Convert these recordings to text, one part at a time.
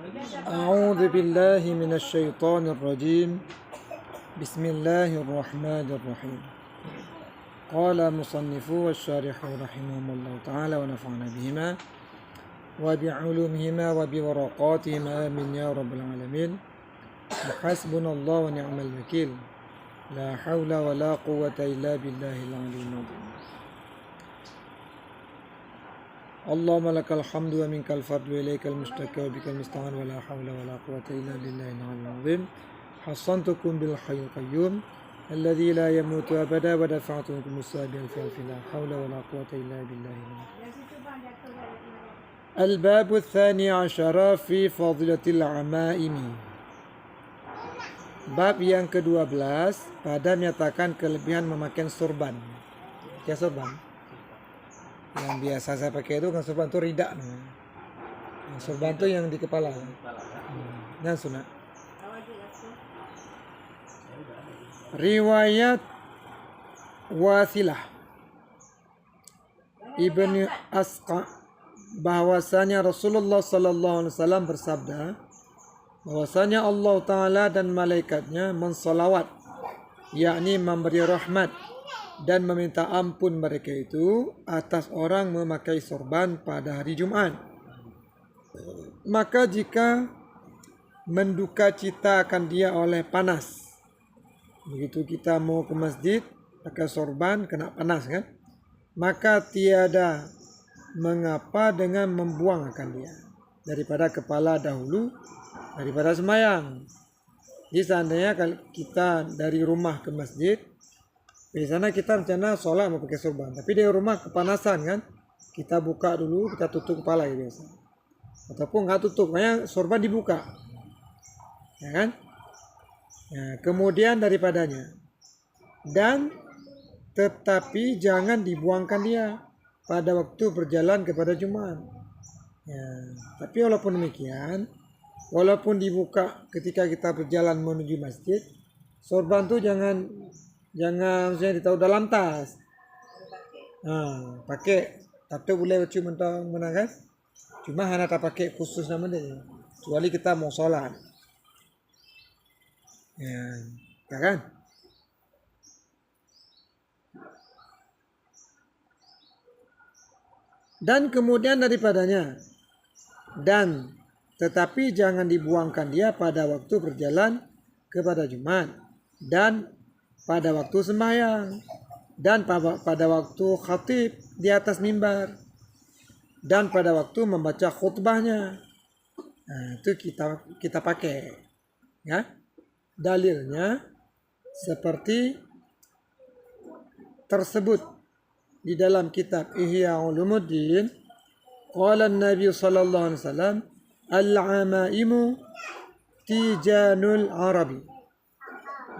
أعوذ بالله من الشيطان الرجيم. بسم الله الرحمن الرحيم. قال مصنف والشارح رحمهم الله تعالى ونفعنا بهما وبعلومهما وبورقاتهما آمين يا رب العالمين. حسبنا الله ونعم الوكيل. لا حول ولا قوة إلا بالله العلي العظيم. اللهم لك الحمد ومنك الفضل وإليك المشتكى وبك المستعان ولا حول ولا قوة إلا بالله العلي العظيم. حصنتكم بالحي القيوم الذي لا يموت أبدا ودفعتكم السابع الفيل لا حول ولا قوة إلا بالله العلي. الباب الثاني عشر في فضيلة العمائم. Bab yang ke-12 pada menyatakan kelebihan memakai sorban. Ya sorban. Yang biasa saya pakai itu kan sorban itu ridak namanya. Sorban itu yang di kepala. Dan sunat. Riwayat Wasilah Ibnu Asqa bahwasanya Rasulullah sallallahu alaihi wasallam bersabda bahwasanya Allah Ta'ala dan malaikatnya mensalawat, yakni memberi rahmat dan meminta ampun mereka itu atas orang memakai sorban pada hari Jumat. Maka jika menduka cita akan dia oleh panas, begitu kita mau ke masjid pakai sorban kena panas kan, maka tiada mengapa dengan membuang akan dia daripada kepala dahulu daripada sembahyang. Jadi seandainya kalau kita dari rumah ke masjid, di sana kita rencana sholat mau pakai sorban, tapi dari rumah kepanasan kan, kita buka dulu, kita tutup kepala ya biasa, ataupun nggak tutup, makanya sorban dibuka, ya kan? Ya, kemudian daripadanya, dan tetapi jangan dibuangkan dia pada waktu berjalan kepada Jumat. Ya, tapi walaupun demikian, walaupun dibuka ketika kita berjalan menuju masjid, sorban tu jangan saya ditaruh dalam tas. Pakai tato boleh cuma mentang kan? Cuma hanya tak pakai khusus nama dia. Kecuali kita mau sholat. Ya kan? Dan kemudian daripadanya, dan tetapi jangan dibuangkan dia pada waktu berjalan kepada Jumat, dan pada waktu sembahyang, dan pada waktu khatib di atas mimbar, dan pada waktu membaca khutbahnya. Nah, itu kita pakai, ya. Dalilnya seperti tersebut di dalam kitab Ihya Ulumuddin. Qala Nabi sallallahu alaihi wasallam, al-amaimu tijanul arabi.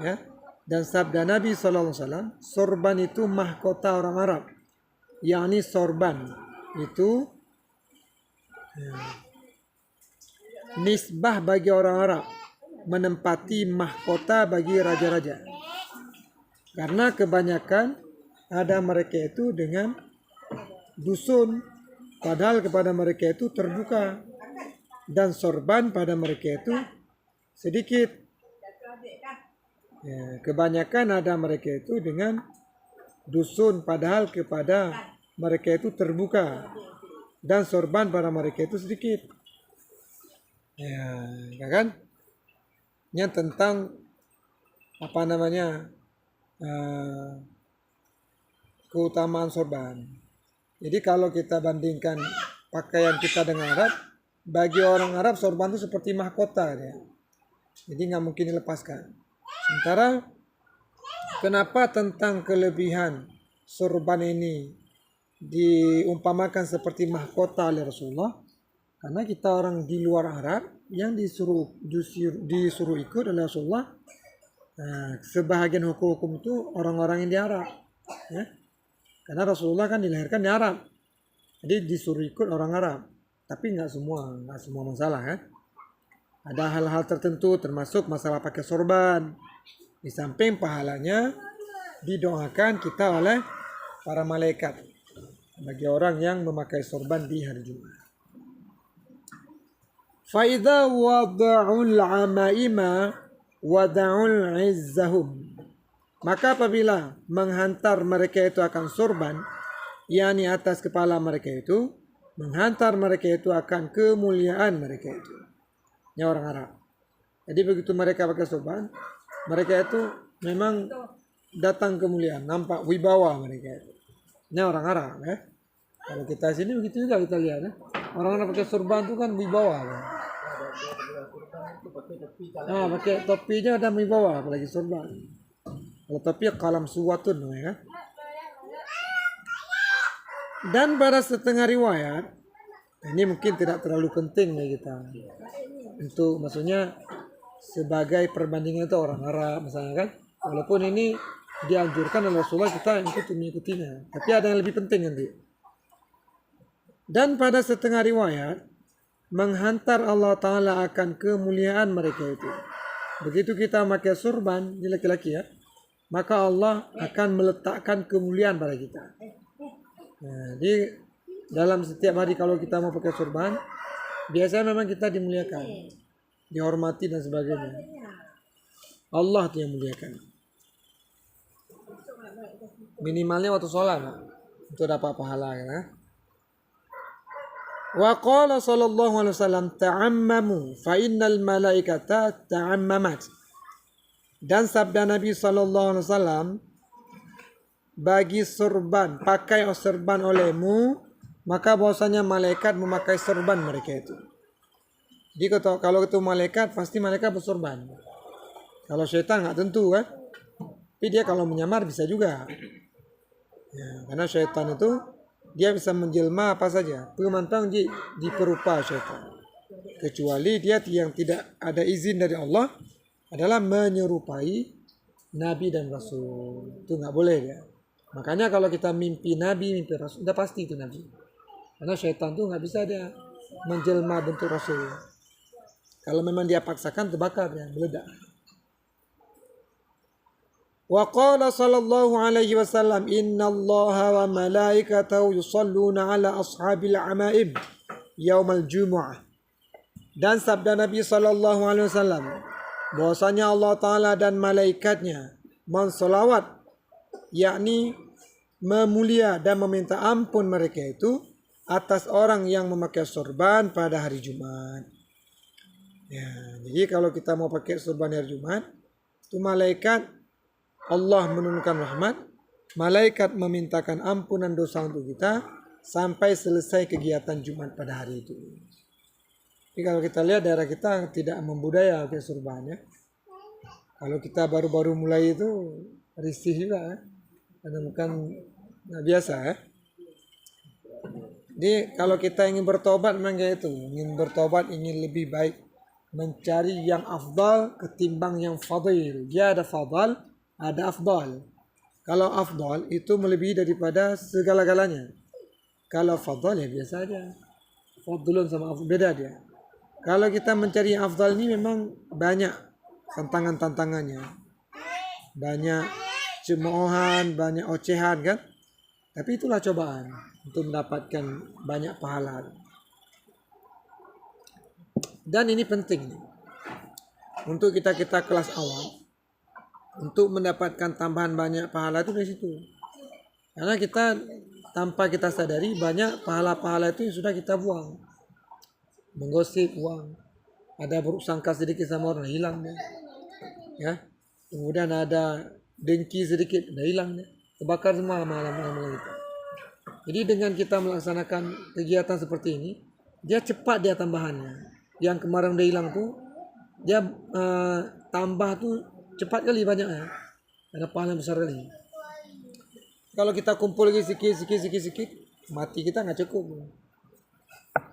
Ya. Dan sabda Nabi sallallahu alaihi wasallam, sorban itu mahkota orang Arab. Yakni sorban itu nisbah bagi orang Arab, menempati mahkota bagi raja-raja. Karena kebanyakan ada mereka itu dengan dusun, padahal kepada mereka itu terbuka, dan sorban pada mereka itu sedikit. Ya, kebanyakan ada mereka itu dengan dusun, padahal kepada mereka itu terbuka, dan sorban pada mereka itu sedikit. Ya kan? Yang tentang apa namanya keutamaan sorban. Jadi kalau kita bandingkan pakaian kita dengan Arab, bagi orang Arab sorban itu seperti mahkota dia. Jadi nggak mungkin dilepaskan. Sementara kenapa tentang kelebihan sorban ini diumpamakan seperti mahkota oleh Rasulullah? Karena kita orang di luar Arab yang disuruh ikut oleh Rasulullah. Sebahagian hukum-hukum itu orang-orang yang di Arab, ya. Karena Rasulullah kan dilahirkan di Arab, jadi disuruh ikut orang Arab. Tapi nggak semua masalah kan. Ada hal-hal tertentu termasuk masalah pakai sorban. Di samping pahalanya didoakan kita oleh para malaikat bagi orang yang memakai sorban di hari Jumat. Faidha wada'ul amaima wada'ul izzahum. Maka apabila menghantar mereka itu akan sorban, yakni atas kepala mereka itu, menghantar mereka itu akan kemuliaan mereka itu. Ini orang Arab. Jadi begitu mereka pakai sorban, mereka itu memang datang kemuliaan, nampak wibawa mereka itu. Ini orang Arab ya. Kalau kita sini begitu juga kita lihat ya. Orang-orang pakai sorban itu kan wibawa. Ya. Nah, pakai topinya ada wibawa, apalagi sorban. Kalau topi kalam suwatun ya. Dan pada setengah riwayat, ini mungkin tidak terlalu penting bagi kita. Untuk maksudnya sebagai perbandingan itu orang Arab misalnya kan. Walaupun ini dianjurkan oleh Rasulullah kita mengikutinya. Tapi ada yang lebih penting nanti. Dan pada setengah riwayat, menghantar Allah Ta'ala akan kemuliaan mereka itu. Begitu kita pakai surban, ini laki-laki ya, maka Allah akan meletakkan kemuliaan pada kita. Nah, di dalam setiap hari kalau kita mau pakai surban, biasanya memang kita dimuliakan, dihormati dan sebagainya. Allah yang muliakan. Minimalnya waktu sholat untuk dapat pahala ya. Wa qala sallallahu alaihi wasallam ta'ammamu fa innal malaikata ta'ammamat. Dan sabda Nabi sallallahu alaihi wasallam, bagi sorban, pakai sorban olehmu, maka bahwasanya malaikat memakai sorban mereka itu. Jadi kalau itu malaikat, pasti malaikat bersorban. Kalau syaitan nggak tentu kan. Tapi dia kalau menyamar bisa juga. Ya, karena syaitan itu dia bisa menjelma apa saja. Pemantang di perupa syaitan. Kecuali dia yang tidak ada izin dari Allah adalah menyerupai Nabi dan Rasul. Itu nggak boleh ya. Makanya kalau kita mimpi Nabi, mimpi Rasul, udah pasti itu Nabi. Karena syaitan tuh nggak bisa dia menjelma bentuk Rasul. Kalau memang dia paksakan terbakar ya, meledak. Wa qala sallallahu alaihi wasallam innallaha wa malaikatahu yusalluna ala ashabil amaim yaumal jumu'ah. Dan sabda Nabi sallallahu alaihi wasallam bahwasanya Allah Ta'ala dan malaikatnya mensolawat, yakni memulia dan meminta ampun mereka itu atas orang yang memakai sorban pada hari Jumat. Ya, jadi kalau kita mau pakai sorban hari Jumat, itu malaikat Allah menurunkan rahmat, malaikat memintakan ampunan dosa untuk kita sampai selesai kegiatan Jumat pada hari itu. Jadi kalau kita lihat daerah kita tidak membudaya pakai sorban ya. Kalau kita baru-baru mulai itu risih juga ya. Karena bukan biasa ya. Jadi kalau kita ingin bertobat memang kayak itu. Ingin bertobat, ingin lebih baik, mencari yang afdal ketimbang yang fadil. Dia ada fadal, ada afdal. Kalau afdal itu melebihi daripada segala-galanya. Kalau fadal ya biasa aja. Fadlun sama afdal beda dia. Kalau kita mencari yang afdal ini memang banyak tantangan-tantangannya. Banyak cemoohan, banyak ocehan kan. Tapi itulah cobaan untuk mendapatkan banyak pahala. Dan ini penting nih. Untuk kita kelas awal, untuk mendapatkan tambahan banyak pahala itu dari situ. Karena kita tanpa kita sadari banyak pahala-pahala itu yang sudah kita buang. Menggosip uang, ada buruk sangka sedikit sama orang hilang deh. Ya. Kemudian ada dengki sedikit, udah hilang deh. Terbakar semua malam-malam kita. Jadi dengan kita melaksanakan kegiatan seperti ini, dia cepat dia tambahannya. Yang kemarin udah hilang tuh, dia tambah tuh cepat kali banyaknya. Ada pahala besar kali. Kalau kita kumpul lagi sikit, mati kita nggak cukup.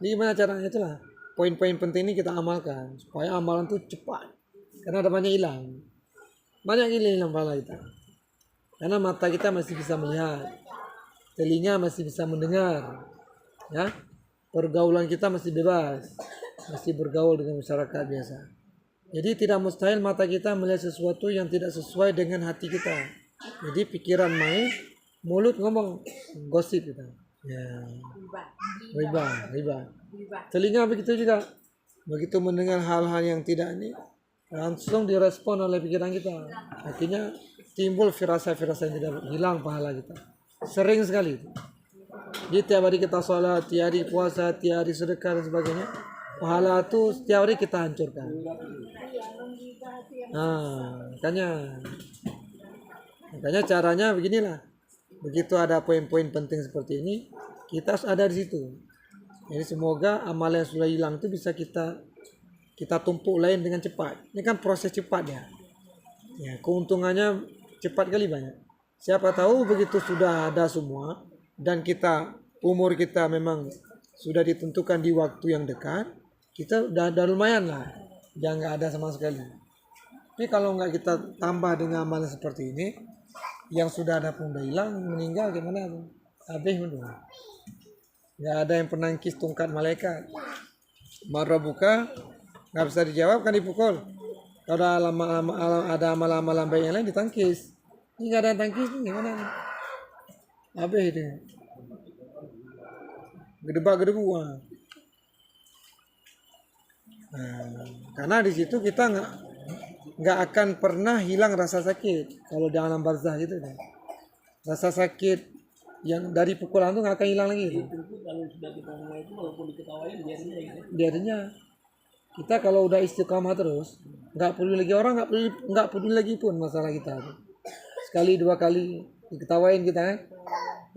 Jadi gimana caranya itulah. Poin-poin penting ini kita amalkan supaya amalan tuh cepat. Karena ada banyak hilang. Banyak hilang pahala kita. Karena mata kita masih bisa melihat, telinga masih bisa mendengar, ya. Pergaulan kita masih bebas, masih bergaul dengan masyarakat biasa. Jadi tidak mustahil mata kita melihat sesuatu yang tidak sesuai dengan hati kita. Jadi pikiran main, mulut ngomong gosip kita. Ya. Riba. Telinga begitu juga. Begitu mendengar hal-hal yang tidak ini, langsung direspon oleh pikiran kita. Akhirnya timbul firasat-firasat yang tidak hilang pahala kita. Sering sekali. Jadi tiap hari kita sholat, tiap hari puasa, tiap hari sedekah dan sebagainya. Pahala itu setiap hari kita hancurkan. Makanya caranya beginilah. Begitu ada poin-poin penting seperti ini, kita harus ada di situ. Jadi semoga amal yang sudah hilang itu bisa kita tumpuk lain dengan cepat. Ini kan proses cepat ya. Ya, keuntungannya cepat kali banyak. Siapa tahu begitu sudah ada semua dan umur kita memang sudah ditentukan di waktu yang dekat, kita udah lumayan lah. Jangan nggak ada sama sekali. Tapi kalau nggak kita tambah dengan amalan seperti ini, yang sudah ada pun udah hilang, meninggal gimana? Habis menurut. Nggak ada yang penangkis tongkat malaikat. Marah buka, nggak bisa dijawab kan dipukul. Kalau ada amalan-amalan baik yang lain ditangkis. Ini nggak ada yang tangkis, gimana? Habis itu. Gedebak-gedebu. Karena di situ kita nggak akan pernah hilang rasa sakit kalau di alam barzah gitu kan. Rasa sakit yang dari pukulan itu nggak akan hilang lagi. Kalau sudah kita mulai itu walaupun diketawain biarnya kita kalau udah istiqamah terus nggak peduli lagi orang, nggak peduli lagi pun masalah kita. Sekali dua kali diketawain kita kan,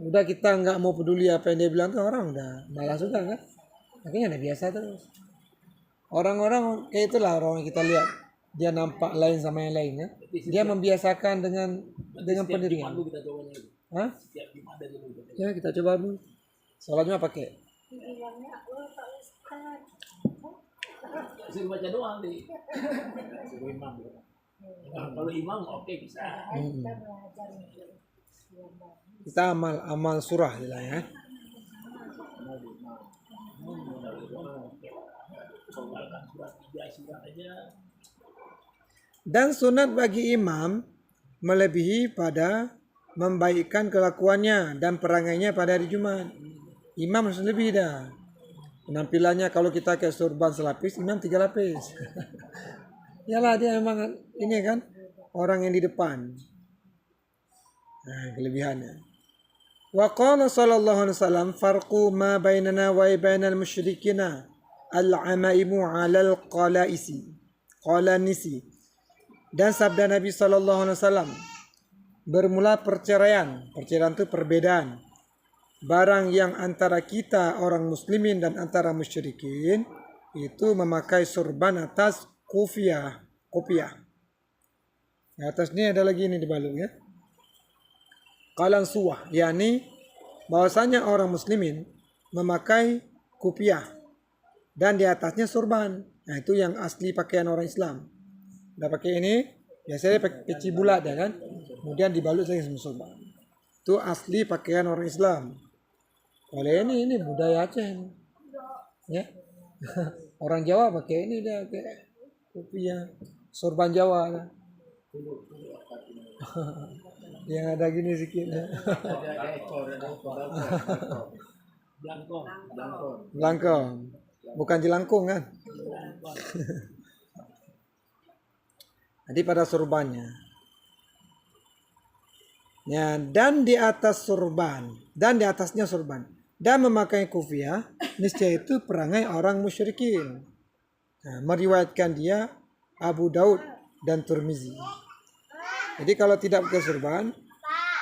udah kita nggak mau peduli apa yang dia bilang tuh, orang udah malas juga kan. Akhirnya udah biasa terus. Orang-orang kayak itulah orang yang kita lihat, dia nampak lain sama yang lainnya. Dia membiasakan dengan pendirian. Hah? Ya kita coba dulu. Sholatnya pakai. Suruh baca doang deh. Suruh imam. Kalau imam oke bisa. Kita amal surah lah ya. Dan sunat bagi imam melebihi pada membaikkan kelakuannya dan perangainya pada hari Jumat. Imam harus lebih dah. Penampilannya kalau kita kayak sorban selapis, imam 3 lapis. Yalah dia memang ini kan orang yang di depan. Kelebihannya. Wa qala sallallahu alaihi wasallam farqu ma bainana wa bainal musyrikina al-amaimu 'alal qalanisi. Dan sabda Nabi sallallahu alaihi wasallam, bermula perceraian itu perbedaan. Barang yang antara kita orang muslimin dan antara musyrikin itu memakai sorban atas kopiah. Di atas ini ada lagi ini dibalut ya. Qalan suwah, yakni bahwasanya orang muslimin memakai kopiah dan di atasnya sorban. Nah itu yang asli pakaian orang Islam. Udah pakai ini, biasanya pakai peci bulat ya kan. Kemudian dibalut saja sama sorban. Itu asli pakaian orang Islam. Oleh ini budaya Aceh. Ya. Orang Jawa pakai ini dia kayak kopiah, sorban Jawa lah. Yang ada gini sedikit. Belangkong. Bukan jelangkung kan? Jadi pada sorbannya. Ya, dan di atas sorban, dan di atasnya sorban, dan memakai kopiah, niscaya itu perangai orang musyrikin. Nah, meriwayatkan dia Abu Daud dan Tirmizi. Jadi kalau tidak pakai sorban,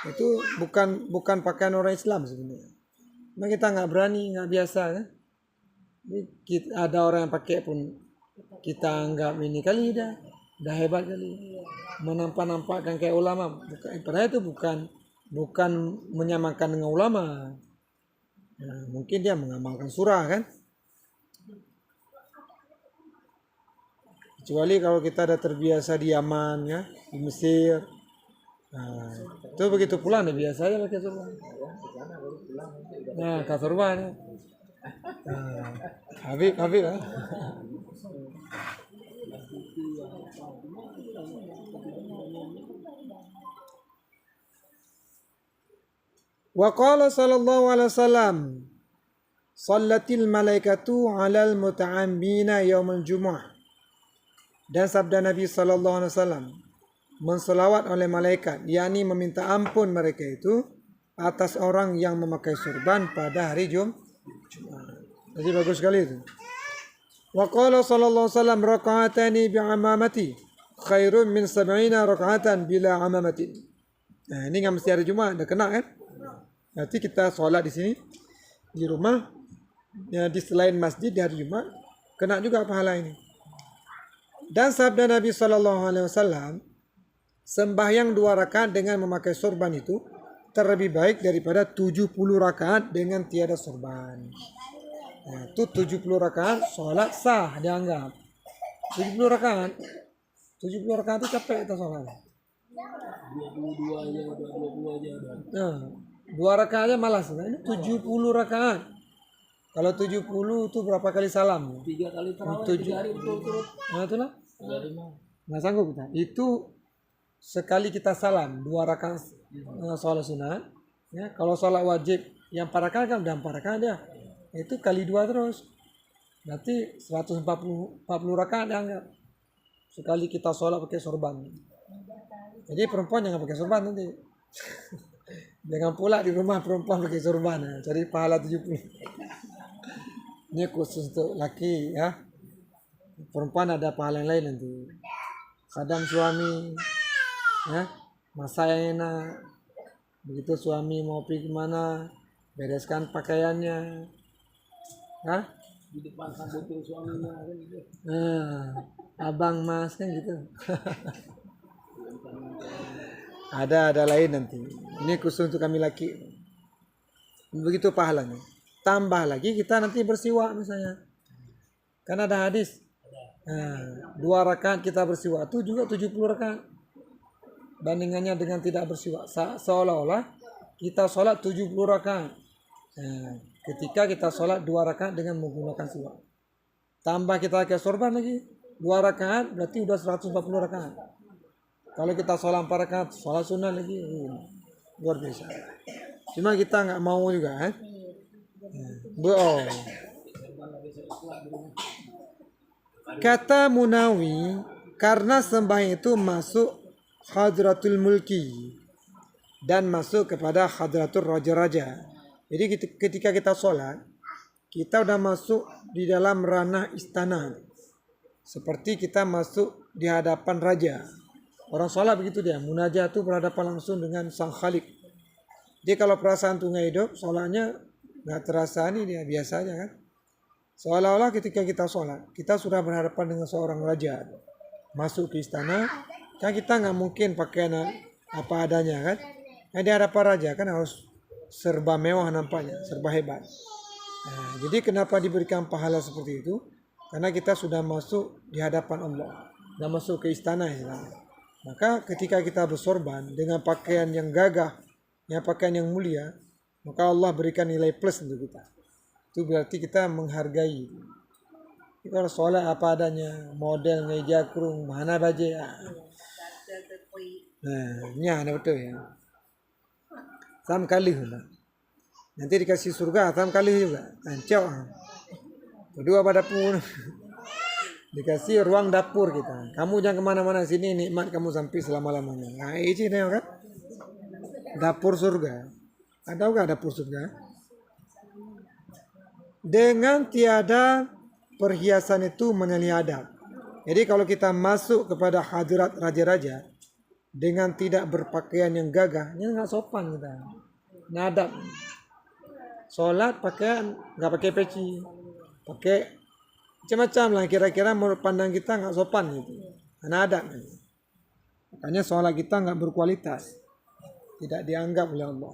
itu bukan pakaian orang Islam sebenarnya. Memang kita nggak berani, nggak biasa kan? Ada orang yang pakai pun kita anggap ini kali dah hebat kali, menampakkan kayak ulama. Padahal itu bukan menyamakan dengan ulama. Nah, mungkin dia mengamalkan surah kan. Kecuali kalau kita ada terbiasa di Yaman ya, di Mesir. Nah, itu begitu pulang udah biasa aja pakai sorban. Nah, kasorban ya. Habib lah. Wa qala sallallahu alaihi wasallam, Sallatil malaikatu 'alal muta'ammina yaumul jumu'ah. Dan sabda Nabi sallallahu alaihi wasallam, menselawat oleh malaikat, yakni meminta ampun mereka itu atas orang yang memakai sorban pada hari Jumat. Jadi bagus sekali itu. Wa qala sallallahu alaihi wasallam raka'atani bi'amamati khairun min 70 raka'atan bila amamatin. Nah, ini nggak mesti hari Jumat, dah kena kan? Nanti kita solat di sini di rumah, ya, di selain masjid di hari Jumat, kena juga pahala ini. Dan sabda Nabi sallallahu alaihi wasallam, sembahyang 2 rakaat dengan memakai sorban itu terlebih baik daripada 70 rakaat dengan tiada sorban. Nah, itu 70 rakaat solat sah dianggap. 70 rakaat. 70 rakaat itu capek kita solat. 22 aja udah. Nah, 2 rakaat aja malas. Nah, ini 70 rakaat. Kalau 70 itu berapa kali salam? 3 kali tarawih 7 3 hari berturut-turut. Nah, itulah. 35. Nggak sanggup kita. Itu sekali kita salam 2 rakaat sholat sunat. Ya, kalau sholat wajib yang 4 rakaat kan udah 4 rakaat dia. Itu kali 2 terus. Berarti 140 rakaat dianggap. Sekali kita sholat pakai sorban. Jadi perempuan jangan pakai sorban nanti. Jangan pula di rumah perempuan pakai sorban. Ya. Cari pahala 70. Ini khusus untuk laki ya. Perempuan ada pahala yang lain nanti. Kadang suami ya, masak yang enak. Begitu suami mau pergi kemana, bereskan pakaiannya. Hah? Di depan sambutin suaminya kan gitu. Abang mas kan gitu. ada lain nanti. Ini khusus untuk kami laki. Begitu pahalanya. Tambah lagi kita nanti bersiwak misalnya. Kan ada hadis. 2 rakaat kita bersiwak itu juga 70 rakaat. Bandingannya dengan tidak bersiwak. Seolah-olah kita sholat 70 rakaat. Ketika kita sholat 2 rakaat dengan menggunakan siwak. Tambah kita pakai sorban lagi. 2 rakaat berarti udah 140 rakaat. Kalau kita sholat 4 rakaat, sholat sunnah lagi. Luar biasa. Cuma kita nggak mau juga. Kata Munawi, karena sembahyang itu masuk hadratul mulki dan masuk kepada hadratul raja-raja. Jadi ketika kita sholat, kita udah masuk di dalam ranah istana. Seperti kita masuk di hadapan raja. Orang sholat begitu dia, munajat itu berhadapan langsung dengan sang khalik. Jadi kalau perasaan itu nggak hidup, sholatnya nggak terasa nih dia biasa aja kan. Seolah-olah ketika kita sholat, kita sudah berhadapan dengan seorang raja. Masuk ke istana, kan kita nggak mungkin pakaian apa adanya kan. Di hadapan raja kan harus serba mewah nampaknya, serba hebat. Nah, jadi kenapa diberikan pahala seperti itu? Karena kita sudah masuk di hadapan Allah, sudah masuk ke istana ya. Maka ketika kita bersorban dengan pakaian yang gagah, yang pakaian yang mulia, maka Allah berikan nilai plus untuk kita. Itu berarti kita menghargai. Kita harus sholat apa adanya, model meja kerung, mana baje. Nah, ini ada betul ya. Sam kali lah. Nanti dikasih surga, tam kali juga. Ancok. Kedua pada pun. Dikasih ruang dapur kita. Kamu jangan kemana-mana sini, nikmat kamu sampai selama-lamanya. Nah, ini kan. Dapur surga. Ada nggak dapur surga? Dengan tiada perhiasan itu menyalahi adab. Jadi kalau kita masuk kepada hadirat raja-raja dengan tidak berpakaian yang gagah, ini nggak sopan kita. Nggak adab. Sholat pakaian nggak pakai peci, pakai macam-macam lah. Kira-kira menurut pandang kita nggak sopan gitu. Nggak adab. Makanya sholat kita nggak berkualitas, tidak dianggap oleh Allah.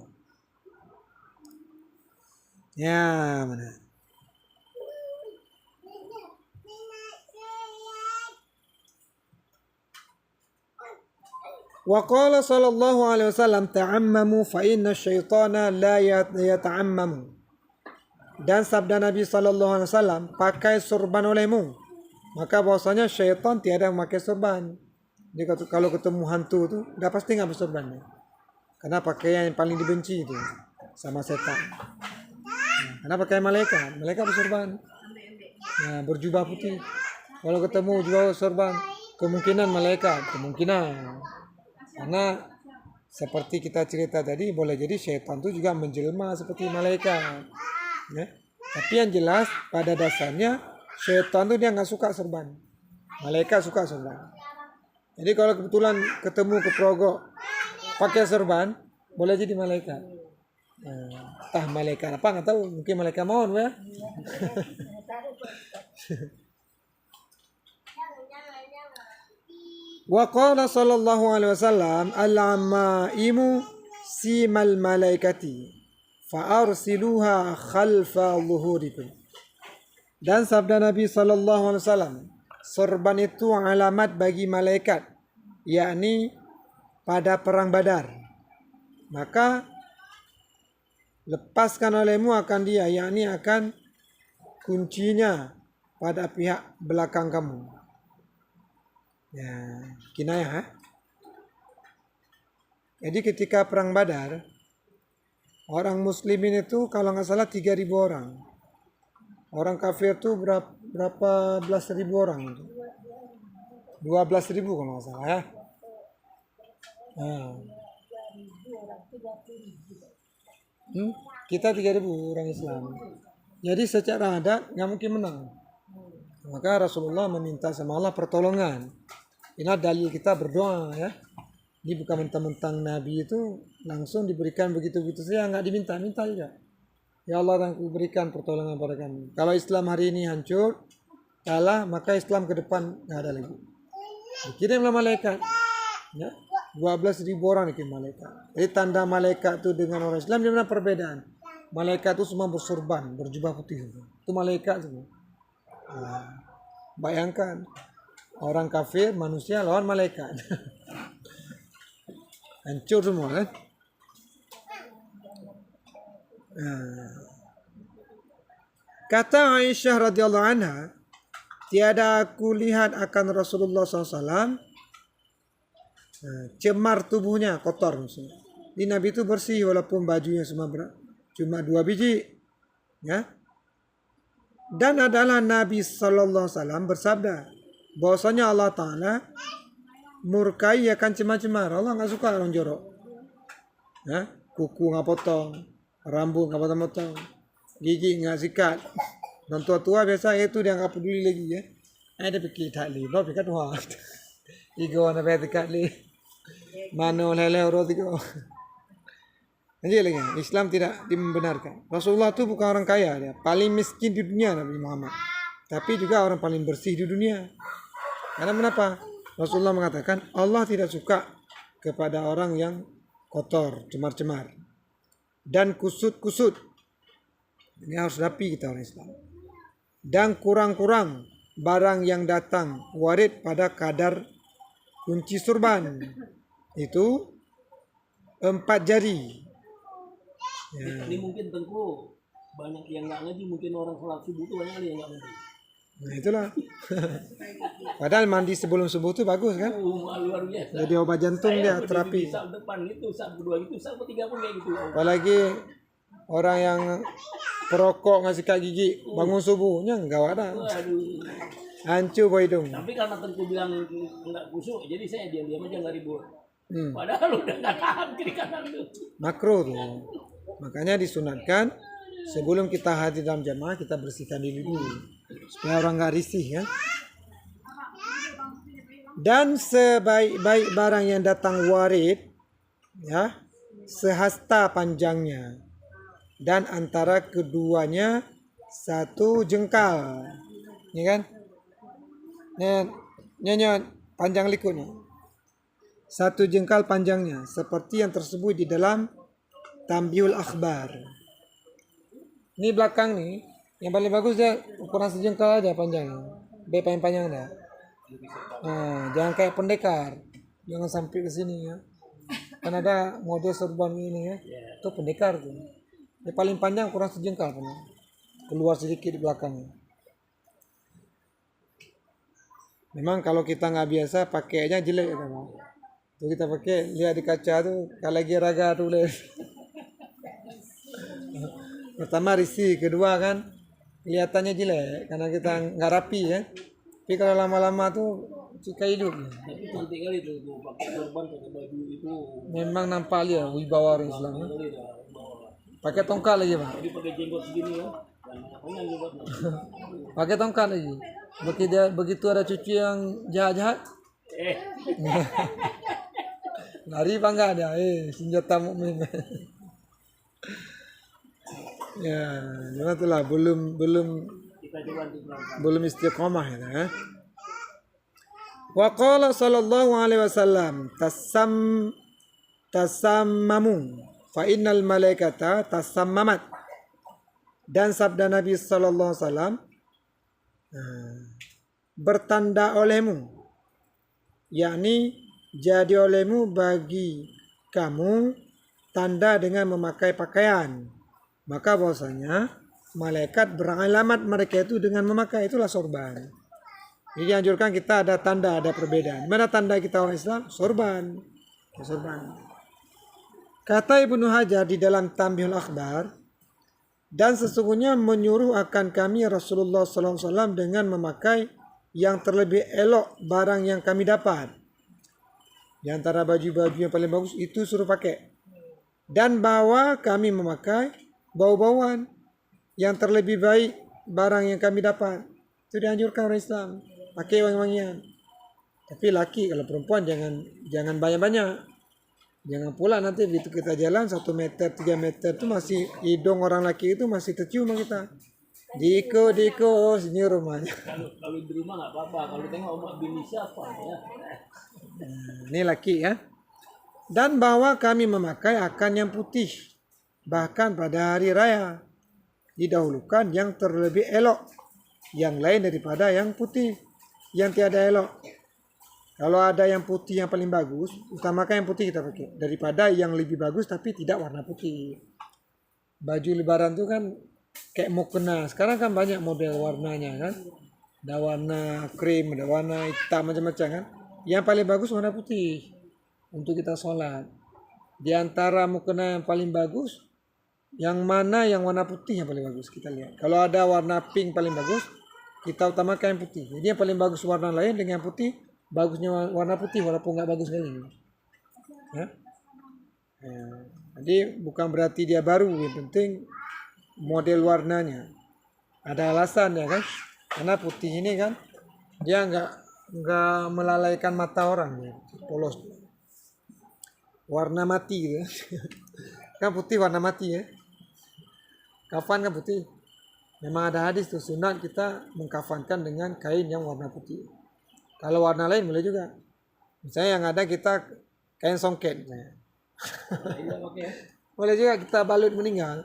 Ya mana? Wa qala sallallahu alaihi wasallam ta'ammamu fa inna syaitana la yata'ammamu. Dan sabda Nabi sallallahu alaihi wasallam, pakai sorban olehmu, maka bahwasanya syaitan tiada memakai sorban. Jadi kalau ketemu hantu tu dah pasti enggak bersorban. Karena pakaian yang paling dibenci itu sama setan. Karena pakai malaikat. Malaikat bersorban. Nah, berjubah putih. Kalau ketemu jubah sorban, kemungkinan malaikat. Kemungkinan. Karena seperti kita cerita tadi, boleh jadi syaitan itu juga menjelma seperti malaikat. Ya. Tapi yang jelas, pada dasarnya, syaitan itu dia nggak suka sorban. Malaikat suka sorban. Jadi kalau kebetulan ketemu keprogok pakai sorban, boleh jadi malaikat. Entah malaikat apa nggak tahu, mungkin malaikat maun ya. Wa qala sallallahu alaihi wasallam al-amaimu simal malaikati fa arsiluha khalfa zuhurikum. Dan sabda Nabi sallallahu alaihi wasallam, sorban itu alamat bagi malaikat, yakni pada perang Badar. Maka lepaskan olehmu akan dia, yakni akan kuncinya pada pihak belakang kamu. Ya, kinayah. Jadi ketika perang Badar, orang muslimin itu kalau nggak salah 3.000 orang. Orang kafir itu berapa belas ribu orang itu? 12.000 kalau nggak salah ya. Nah. Kita 3.000 orang Islam. Jadi secara adat nggak mungkin menang. Maka Rasulullah meminta sama Allah pertolongan. Ini dalil kita berdoa ya. Ini bukan mentang-mentang Nabi itu langsung diberikan begitu-begitu saja, nggak diminta-minta juga. Ya Allah, aku berikan pertolongan pada kami. Kalau Islam hari ini hancur, kalah, maka Islam ke depan nggak ada lagi. Dikirimlah malaikat. Ya, 12.000 orang dikirim malaikat. Jadi tanda malaikat itu dengan orang Islam, di mana perbedaan? Malaikat itu semua bersorban, berjubah putih. Itu malaikat semua. Nah, bayangkan orang kafir, manusia lawan malaikat. Hancur semua kan? Nah. Kata Aisyah radhiyallahu anha, tiada aku lihat akan Rasulullah SAW cemar tubuhnya, kotor maksudnya. Di Nabi itu bersih walaupun bajunya cuma 2 biji. Ya. Dan adalah Nabi SAW bersabda bahwasanya Allah Ta'ala murkai akan cemar-cemar. Allah nggak suka orang jorok. Ya, kuku nggak potong, rambut nggak potong-potong, gigi nggak sikat. Dan tua-tua biasa itu dia nggak peduli lagi ya. Ada pikir tak li, bawa pikir tuh. Igo na bete kat li, mano lele orang tiga. Nanti lagi Islam tidak membenarkan. Rasulullah itu bukan orang kaya, dia paling miskin di dunia Nabi Muhammad. Tapi juga orang paling bersih di dunia. Karena kenapa? Rasulullah mengatakan Allah tidak suka kepada orang yang kotor, cemar-cemar dan kusut-kusut. Ini harus rapi kita orang Islam. Dan kurang-kurang barang yang datang warid pada kadar kunci sorban. Itu 4 jari. Ya. Ini mungkin Tengku banyak yang nggak ngaji, mungkin orang sholat subuh itu banyak yang nggak ngaji. Nah itulah. Padahal mandi sebelum subuh itu bagus kan? Luar biasa. Jadi obat jantung dia terapi. Saat depan itu, saat kedua itu, saat ketiga pun kayak gitu. Apalagi orang yang perokok ngasih sikat gigi bangun subuhnya enggak ada. Aduh. Hancur boy hidung. Tapi karena Tengku bilang nggak kusuk, jadi saya diam-diam aja nggak ribut. Padahal udah nggak tahan kiri kanan tuh. Makruh tuh. Makanya disunatkan sebelum kita hadir dalam jamaah kita bersihkan diri dulu supaya orang nggak risih ya. Dan sebaik-baik barang yang datang warid ya, sehasta panjangnya dan antara keduanya 1 jengkal. Ini kan? Nyanyi panjang likutnya. 1 jengkal panjangnya seperti yang tersebut di dalam Tambiul Akhbar. Ini belakang nih, yang paling bagus dia ukuran sejengkal aja panjangnya. Dia paling panjang dah. Nah, jangan kayak pendekar. Jangan sampai ke sini ya. Kan ada model sorban ini ya. Itu pendekar tuh. Dia paling panjang ukuran sejengkal panjang. Keluar sedikit di belakangnya. Memang kalau kita nggak biasa pakainya jelek ya, tuh kita pakai lihat di kaca tuh kalau lagi raga tuh Pertama risih, kedua kan kelihatannya jelek karena kita nggak rapi ya. Tapi kalau lama-lama tuh suka hidup. Tapi cantik kali tuh pakai sorban pakai baju itu. Memang nampak dia wibawa orang Islam. Ya. Kali dah bawa. Pakai tongkat lagi pak. Jadi pakai jenggot segini ya. Dan panjang jenggotnya. Pakai tongkat lagi. Begitu ada cucu yang jahat-jahat, Eh, lari bangga dia. Senjata mukmin. Ya, cuma itulah kita coba nanti berangkat. belum istiqomah ya. Wa qala sallallahu alaihi wasallam tasammamu fa innal malaikata tasammamat. Dan sabda Nabi sallallahu alaihi wasallam, bertanda olehmu, yakni jadi olehmu bagi kamu tanda dengan memakai pakaian. Maka bahwasanya malaikat beralamat mereka itu dengan memakai, itulah sorban. Jadi dianjurkan kita ada tanda, ada perbedaan. Mana tanda kita orang Islam? Sorban. Sorban. Kata Ibnu Hajar di dalam Tanbihul Akhbar, dan sesungguhnya menyuruh akan kami Rasulullah SAW dengan memakai yang terlebih elok barang yang kami dapat. Di antara baju-baju yang paling bagus itu suruh pakai. Dan bahwa kami memakai bau-bauan yang terlebih baik barang yang kami dapat. Itu dianjurkan orang Islam. Pakai wangi-wangian. Tapi laki, kalau perempuan jangan banyak-banyak. Jangan pula nanti begitu kita jalan 1 meter, 3 meter itu masih hidung orang laki itu masih tercium sama kita. Diko, sini rumahnya. Kalau di rumah nggak apa-apa. Kalau tengok omak bini siapa ya. Ini laki ya. Dan bahwa kami memakai akan yang putih. Bahkan pada hari raya didahulukan yang terlebih elok, yang lain daripada yang putih, yang tiada elok. Kalau ada yang putih yang paling bagus, utamakan yang putih kita pakai daripada yang lebih bagus tapi tidak warna putih. Baju lebaran itu kan kayak mukena. Sekarang kan banyak model warnanya kan. Ada warna krim, ada warna hitam, macam-macam kan. Yang paling bagus warna putih untuk kita sholat. Di antara mukena yang paling bagus, yang mana yang warna putih yang paling bagus kita lihat. Kalau ada warna pink paling bagus, kita utamakan yang putih. Jadi yang paling bagus warna lain dengan yang putih, bagusnya warna putih walaupun nggak bagus sekali. Ya? Jadi bukan berarti dia baru, yang penting model warnanya. Ada alasan ya kan? Karena putih ini kan dia nggak melalaikan mata orang ya. Polos. Warna mati gitu. Kan putih warna mati ya. Kafan kan putih. Memang ada hadis tuh sunat kita mengkafankan dengan kain yang warna putih. Kalau warna lain boleh juga. Misalnya yang ada kita kain songket. Boleh juga kita balut meninggal.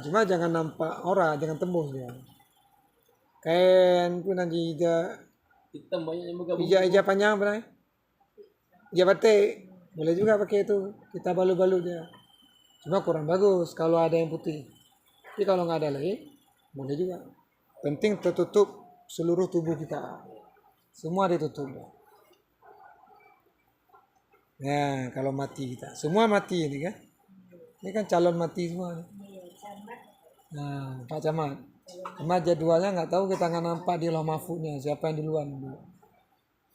Cuma jangan nampak orang, jangan tembus dia. Kain pun nanti Hitam banyak yang bergabung. hijau panjang benar. Hijau batik. Boleh juga pakai itu. Kita balut-balut dia. Cuma kurang bagus kalau ada yang putih. Tapi kalau nggak ada lagi, boleh juga. Penting tertutup seluruh tubuh kita. Semua ditutup. Ya, kalau mati kita. Semua mati ini kan. Ini kan calon mati semua. Nah, Pak Camat. Cuma jadwalnya nggak tahu, kita nggak nampak di Lauh Mahfudnya. Siapa yang duluan.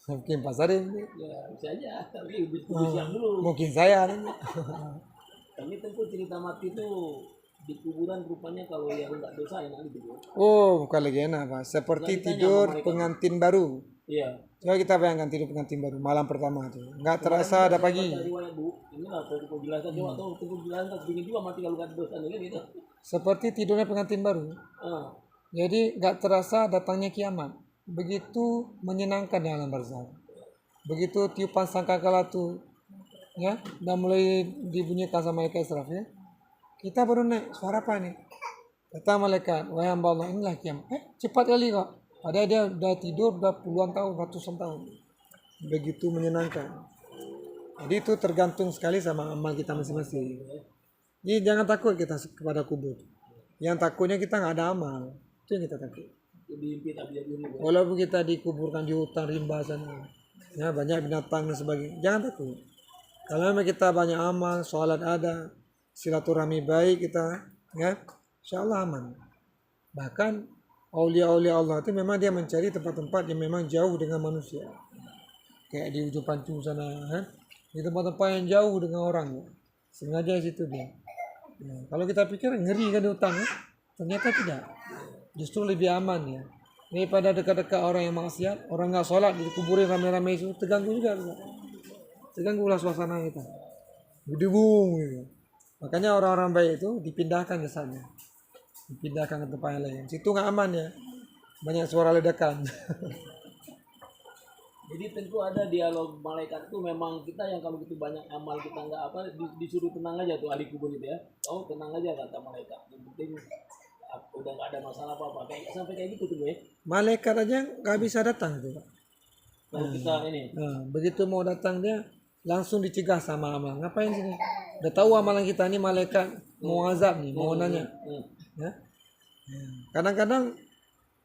Mungkin Pak Sarim. Ya bisa aja. Tapi kudu siap dulu. Mungkin saya. Kami tempuh cerita mati itu di kuburan rupanya kalau yang nggak dosa enak gitu. Oh, bukan lagi enak Pak. Seperti Kita tidur nyaman, pengantin baru. Iya. Coba kita bayangkan tidur pengantin baru malam pertama tuh. Nggak terasa ada pagi. Riwayat Bu, ini lah kau jelaskan coba tahu tunggu jelaskan begini juga mati kalau nggak ada dosa kan gitu. Seperti tidurnya pengantin baru. Jadi nggak terasa datangnya kiamat. Begitu menyenangkan di alam barzakh. Begitu tiupan sangkakala tuh, ya, udah mulai dibunyikan sama malaikat Israf ya. Kita baru naik, suara apa nih? Kata malaikat, wahai hamba Allah, inilah kiamat. Cepat kali kok. Padahal dia udah tidur udah puluhan tahun, ratusan tahun. Begitu menyenangkan. Jadi itu tergantung sekali sama amal kita masing-masing. Jadi jangan takut kita kepada kubur. Yang takutnya kita nggak ada amal. Itu yang kita takut. Walaupun kita dikuburkan di hutan rimba sana, ya banyak binatang dan sebagainya, jangan takut. Kalau memang kita banyak amal, sholat ada, silaturahmi baik kita, ya, insya Allah aman. Bahkan aulia-aulia Allah itu memang dia mencari tempat-tempat yang memang jauh dengan manusia. Kayak di ujung Pancu sana, kan? Di tempat-tempat yang jauh dengan orang. Ya. Sengaja situ dia. Ya, kalau kita pikir ngeri kan di hutan, ya? Ternyata tidak. Justru lebih aman ya. Daripada dekat-dekat orang yang maksiat, orang nggak sholat dikuburin rame-rame itu terganggu juga. Terganggulah suasana kita. Berdebung gitu. Makanya orang-orang baik itu dipindahkan ke sana. Dipindahkan ke tempat yang lain. Situ nggak aman ya. Banyak suara ledakan. Jadi tentu ada dialog malaikat itu memang kita yang kalau gitu banyak amal kita nggak apa disuruh tenang aja tuh ahli kubur itu ya. Oh tenang aja kata malaikat. Yang penting udah nggak ada masalah apa-apa. Kayak sampai kayak gitu tuh gue. Malaikat aja nggak bisa datang tuh. Kalau kita ini. Nah, begitu mau datang dia langsung dicegah sama amal. Ngapain sini? Udah tahu amalan kita nih malaikat mau azab nih, mau nanya. Ya. Kadang-kadang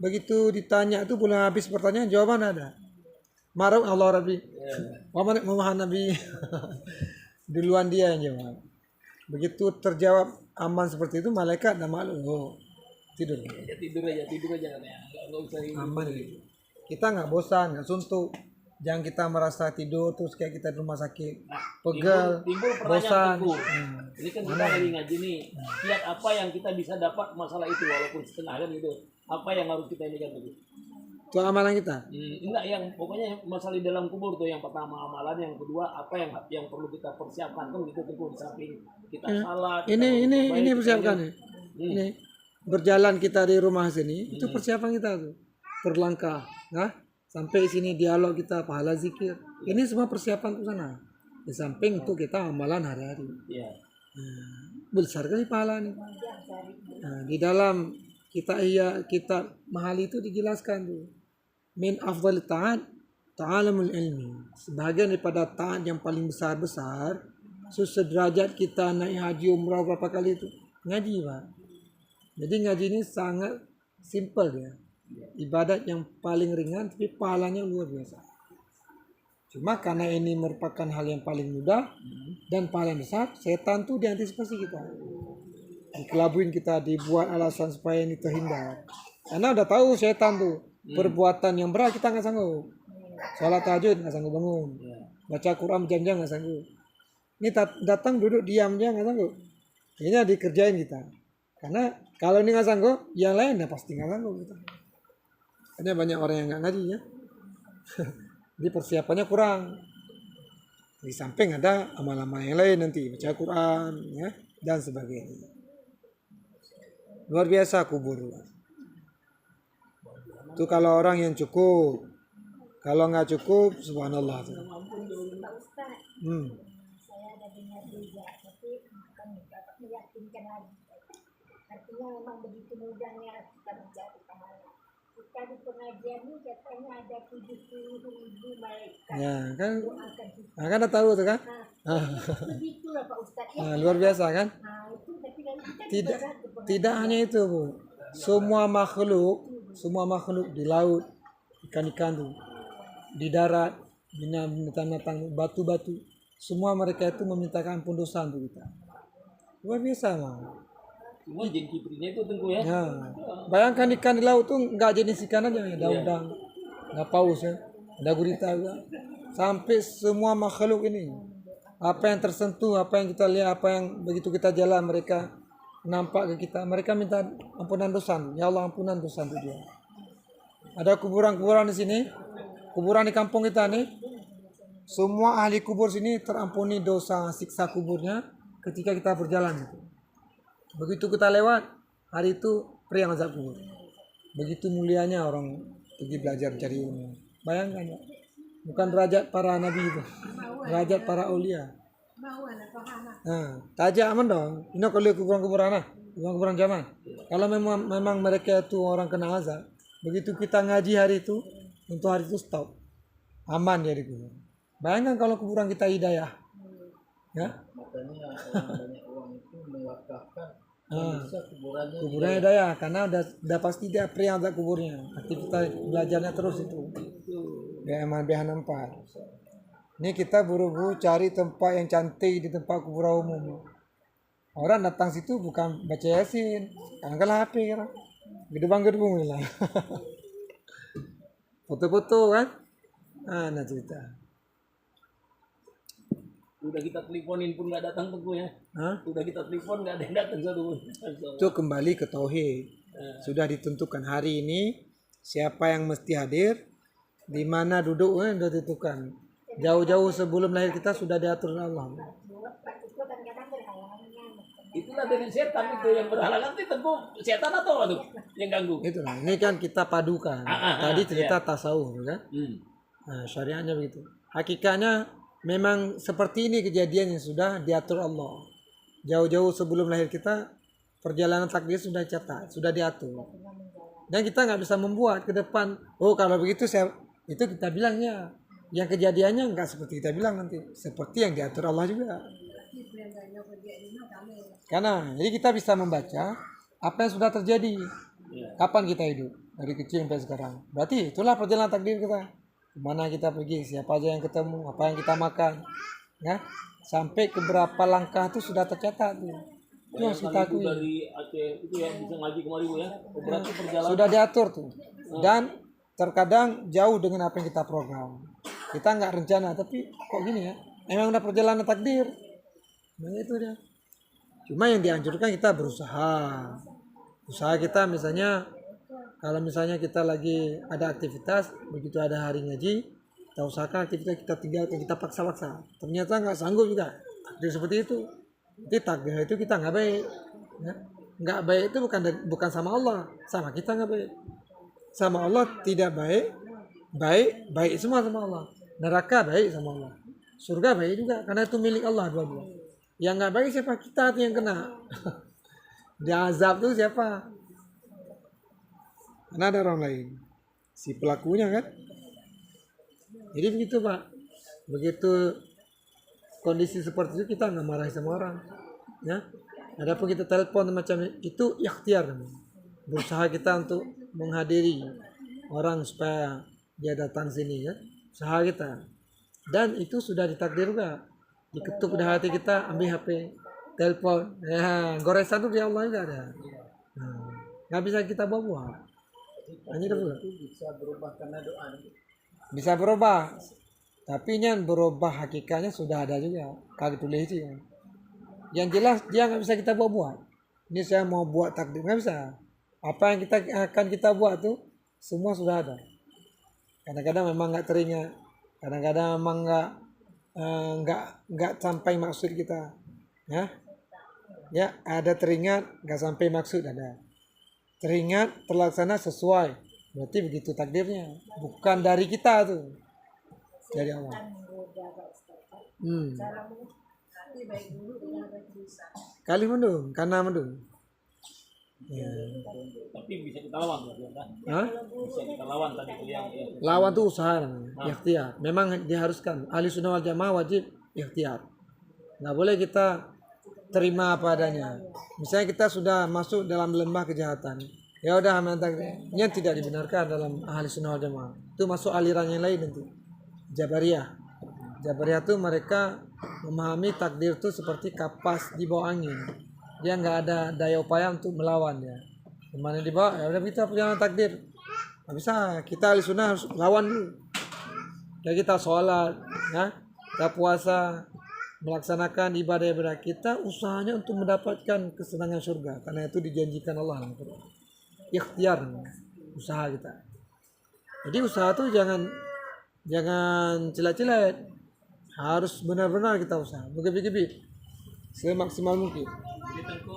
begitu ditanya itu belum habis pertanyaan jawaban ada. Marah Allah Rabbi. Muhammad Nabi. Duluan dia yang jawab. Begitu terjawab aman seperti itu malaikat dah maklum. Oh, tidur. Ya, tidur aja katanya. Nggak usah ini. Aman gitu. Kita nggak bosan, nggak suntuk. Jangan kita merasa tidur terus kayak kita di rumah sakit, pegel, timbul bosan. pertanyaan ini kan kita lagi ngaji nih. Lihat apa yang kita bisa dapat masalah itu walaupun setengah kan gitu. Apa yang harus kita ini kan begitu. Itu amalan kita. Enggak yang pokoknya masalah di dalam kubur tuh yang pertama amalan, yang kedua apa yang perlu kita persiapkan kan gitu tuh di samping kita salat. Ini persiapkan nih. Ini berjalan kita di rumah sini itu persiapan kita tuh. Berlangkah, nah sampai sini dialog kita pahala zikir. Ini semua persiapan ke sana. Di samping untuk kita amalan hari-hari. Iya. Besar kali pahala nih. Nah, di dalam kita mahal itu dijelaskan tuh. Min afdal ta'at ta'alamul ilmi. Sebagian daripada ta'at yang paling besar-besar, sederajat kita naik haji umrah berapa kali itu ngaji, Pak. Jadi ngaji ini sangat simple ya. Ibadat yang paling ringan tapi pahalanya luar biasa. Cuma karena ini merupakan hal yang paling mudah dan pahala yang besar, setan tuh diantisipasi kita. Dikelabuin kita, dibuat alasan supaya ini terhindar. Karena udah tahu setan tuh perbuatan yang berat kita nggak sanggup. Sholat tahajud nggak sanggup bangun. Baca Quran jam-jam nggak sanggup. Ini datang duduk diam aja nggak sanggup. Ini dikerjain kita. Karena kalau ini nggak sanggup, yang lain ya pasti nggak sanggup kita. Ada banyak orang yang nggak ngaji ya. Jadi persiapannya kurang. Di samping ada amal-amal yang lain nanti baca Quran ya dan sebagainya. Luar biasa kubur. Itu kalau orang yang cukup. Kalau nggak cukup, subhanallah. Pak Ustaz, saya ada dengar juga, tapi bukan dapat meyakinkan lagi. Artinya memang begitu mudahnya kita mencari pahala. Kita di pengajian ini katanya ada 70.000 malaikat. Ya kan, Doakan kita. kan udah tahu tuh kan? Begitulah Pak Ustaz. Ya. Luar biasa kan? Nah, itu tapi kan kita Tidak, berat ke pengajian. tidak hanya itu Bu. Semua makhluk di laut, ikan-ikan tuh, di darat, binatang-binatang, batu-batu, semua mereka itu memintakan ampun dosa untuk kita. Luar biasa mah. Cuma jin kibrinya itu tengku ya. Ya, bayangkan ikan di laut tuh nggak jenis ikan aja, ada udang, ada paus ya, ada gurita juga. Sampai semua makhluk ini, apa yang tersentuh, apa yang kita lihat, apa yang begitu kita jalan mereka nampak ke kita, mereka minta ampunan dosa. Ya Allah ampunan dosa untuk dia. Ada kuburan-kuburan di sini, kuburan di kampung kita nih. Semua ahli kubur sini terampuni dosa siksa kuburnya ketika kita berjalan. Begitu kita lewat, hari itu pria azab kubur. Begitu mulianya orang pergi belajar cari ilmu. Bayangkan ya, bukan derajat para nabi itu, derajat para aulia. Nah, tajak aman dong. Ini kalau kuburan-kuburan kuburan zaman. Kalau memang mereka itu orang kena azab, begitu kita ngaji hari itu, untuk hari itu stop, aman dia di kubur. Bayangkan kalau kuburan kita hidayah, ya. Makanya banyak uang itu mewakafkan kuburannya hidayah karena udah pasti dia pria azab kuburnya. Aktivitas belajarnya terus itu. BM 4. Ini kita buru-buru cari tempat yang cantik di tempat kuburan umum. Orang datang situ bukan baca Yasin, kadang-kadang HP kan. Gedebang-gedebung lah. Foto-foto kan. Nah cerita. Udah kita teleponin pun nggak datang Teguh ya. Hah? Udah kita telepon nggak ada yang datang satu pun. Itu kembali ke tauhid. Sudah ditentukan hari ini siapa yang mesti hadir, di mana duduknya sudah ditentukan. Jauh-jauh sebelum lahir kita sudah diatur oleh Allah. Itu kadang-kadang berhalangan. Itulah dengan setan itu yang berhalangan itu Teguh setan atau apa tuh yang ganggu? Itulah. Ini kan kita padukan. Tadi cerita tasawuf kan. Nah, syariatnya begitu. Hakikatnya memang seperti ini kejadian yang sudah diatur Allah. Jauh-jauh sebelum lahir kita, perjalanan takdir sudah catat, sudah diatur. Dan kita nggak bisa membuat ke depan. Oh kalau begitu itu kita bilangnya. Yang kejadiannya nggak seperti kita bilang nanti. Seperti yang diatur Allah juga. Karena jadi kita bisa membaca apa yang sudah terjadi. Kapan kita hidup dari kecil sampai sekarang. Berarti itulah perjalanan takdir kita. Kemana kita pergi, siapa aja yang ketemu, apa yang kita makan, ya sampai ke berapa langkah itu sudah tercatat tuh. Itu harus kita akui. Dari Aceh itu ya bisa ngaji kemari Bu ya. Berarti perjalanan Sudah diatur tuh. Dan terkadang jauh dengan apa yang kita program. Kita nggak rencana, tapi kok gini ya? Emang udah perjalanan takdir. Nah itu dia. Cuma yang dianjurkan kita berusaha. Usaha kita misalnya, kalau misalnya kita lagi ada aktivitas, begitu ada hari ngaji, kita usahakan aktivitas kita tinggalkan, kita paksa-paksa. Ternyata nggak sanggup juga. Takdir seperti itu. Jadi takdir itu kita nggak baik. Ya. Nggak baik itu bukan sama Allah, sama kita nggak baik. Sama Allah tidak baik, baik semua sama Allah. Neraka baik sama Allah. Surga baik juga, karena itu milik Allah dua-dua. Yang nggak baik siapa? Kita yang kena. Diazab tuh siapa? Karena ada orang lain. Si pelakunya kan. Jadi begitu Pak. Begitu kondisi seperti itu kita nggak marah sama orang. Ya. Adapun kita telepon macam itu ikhtiar. Berusaha kita untuk menghadiri orang supaya dia datang sini ya. Usaha kita. Dan itu sudah ditakdir juga. Diketuk di hati kita, ambil HP, telepon. Ya, goresan itu di Allah juga ada. Nggak bisa kita bawa. Hanya itu bisa berubah karena doa. Bisa berubah. Tapi yang berubah hakikatnya sudah ada juga. Kalau tulis itu. Yang jelas dia nggak bisa kita buat. Ini saya mau buat takdir, nggak bisa. Apa yang kita buat tuh semua sudah ada. Kadang-kadang memang nggak teringat. Kadang-kadang memang nggak sampai maksud kita. Ya ada teringat nggak sampai maksud ada. Teringat terlaksana sesuai. Berarti begitu takdirnya. Bukan dari kita tuh. Dari Allah. Kali mendung, karena mendung. Ya. tapi bisa kita lawan kan? Hah? Bisa kita lawan tadi yang Lawan tuh usaha namanya, ikhtiar. Memang diharuskan. Ahli sunnah wal jamaah wajib ikhtiar. Nggak boleh kita terima apa adanya. Misalnya kita sudah masuk dalam lembah kejahatan. Ya udah ini yang tidak dibenarkan dalam ahli sunnah wal jamaah. Itu masuk aliran yang lain nanti. Jabariyah. Jabariyah itu mereka memahami takdir itu seperti kapas di bawah angin. Dia nggak ada daya upaya untuk melawan ya. Kemana dibawa? Ya udah kita perjalanan takdir. Nggak bisa. Kita ahli sunnah harus lawan dulu. Kayak kita sholat, ya, kita puasa, melaksanakan ibadah-ibadah kita, usahanya untuk mendapatkan kesenangan surga. Karena itu dijanjikan Allah. Ikhtiar, usaha kita. Jadi usaha itu jangan cilat-cilat. Harus benar-benar kita usaha. Bergebit-gebit. Semaksimal mungkin. Jadi tentu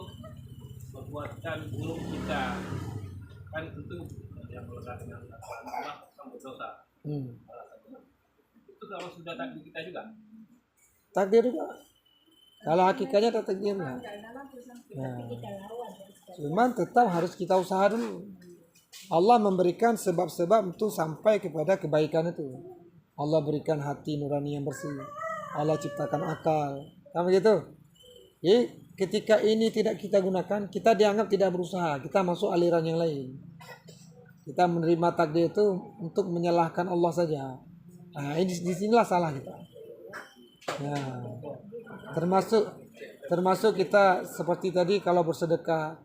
perbuatan buruk kita kan tentu yang melekat dengan Allah sama dosa. Itu kalau sudah takdir kita juga. Takdir juga. Kalau hakikatnya takdirnya. Nah, cuman tetap harus kita usaha dulu. Allah memberikan sebab-sebab untuk sampai kepada kebaikan itu. Allah berikan hati nurani yang bersih. Allah ciptakan akal. Kan begitu? Jadi ketika ini tidak kita gunakan, kita dianggap tidak berusaha. Kita masuk aliran yang lain. Kita menerima takdir itu untuk menyalahkan Allah saja. Nah, ini disinilah salah kita. Nah, Termasuk kita seperti tadi kalau bersedekah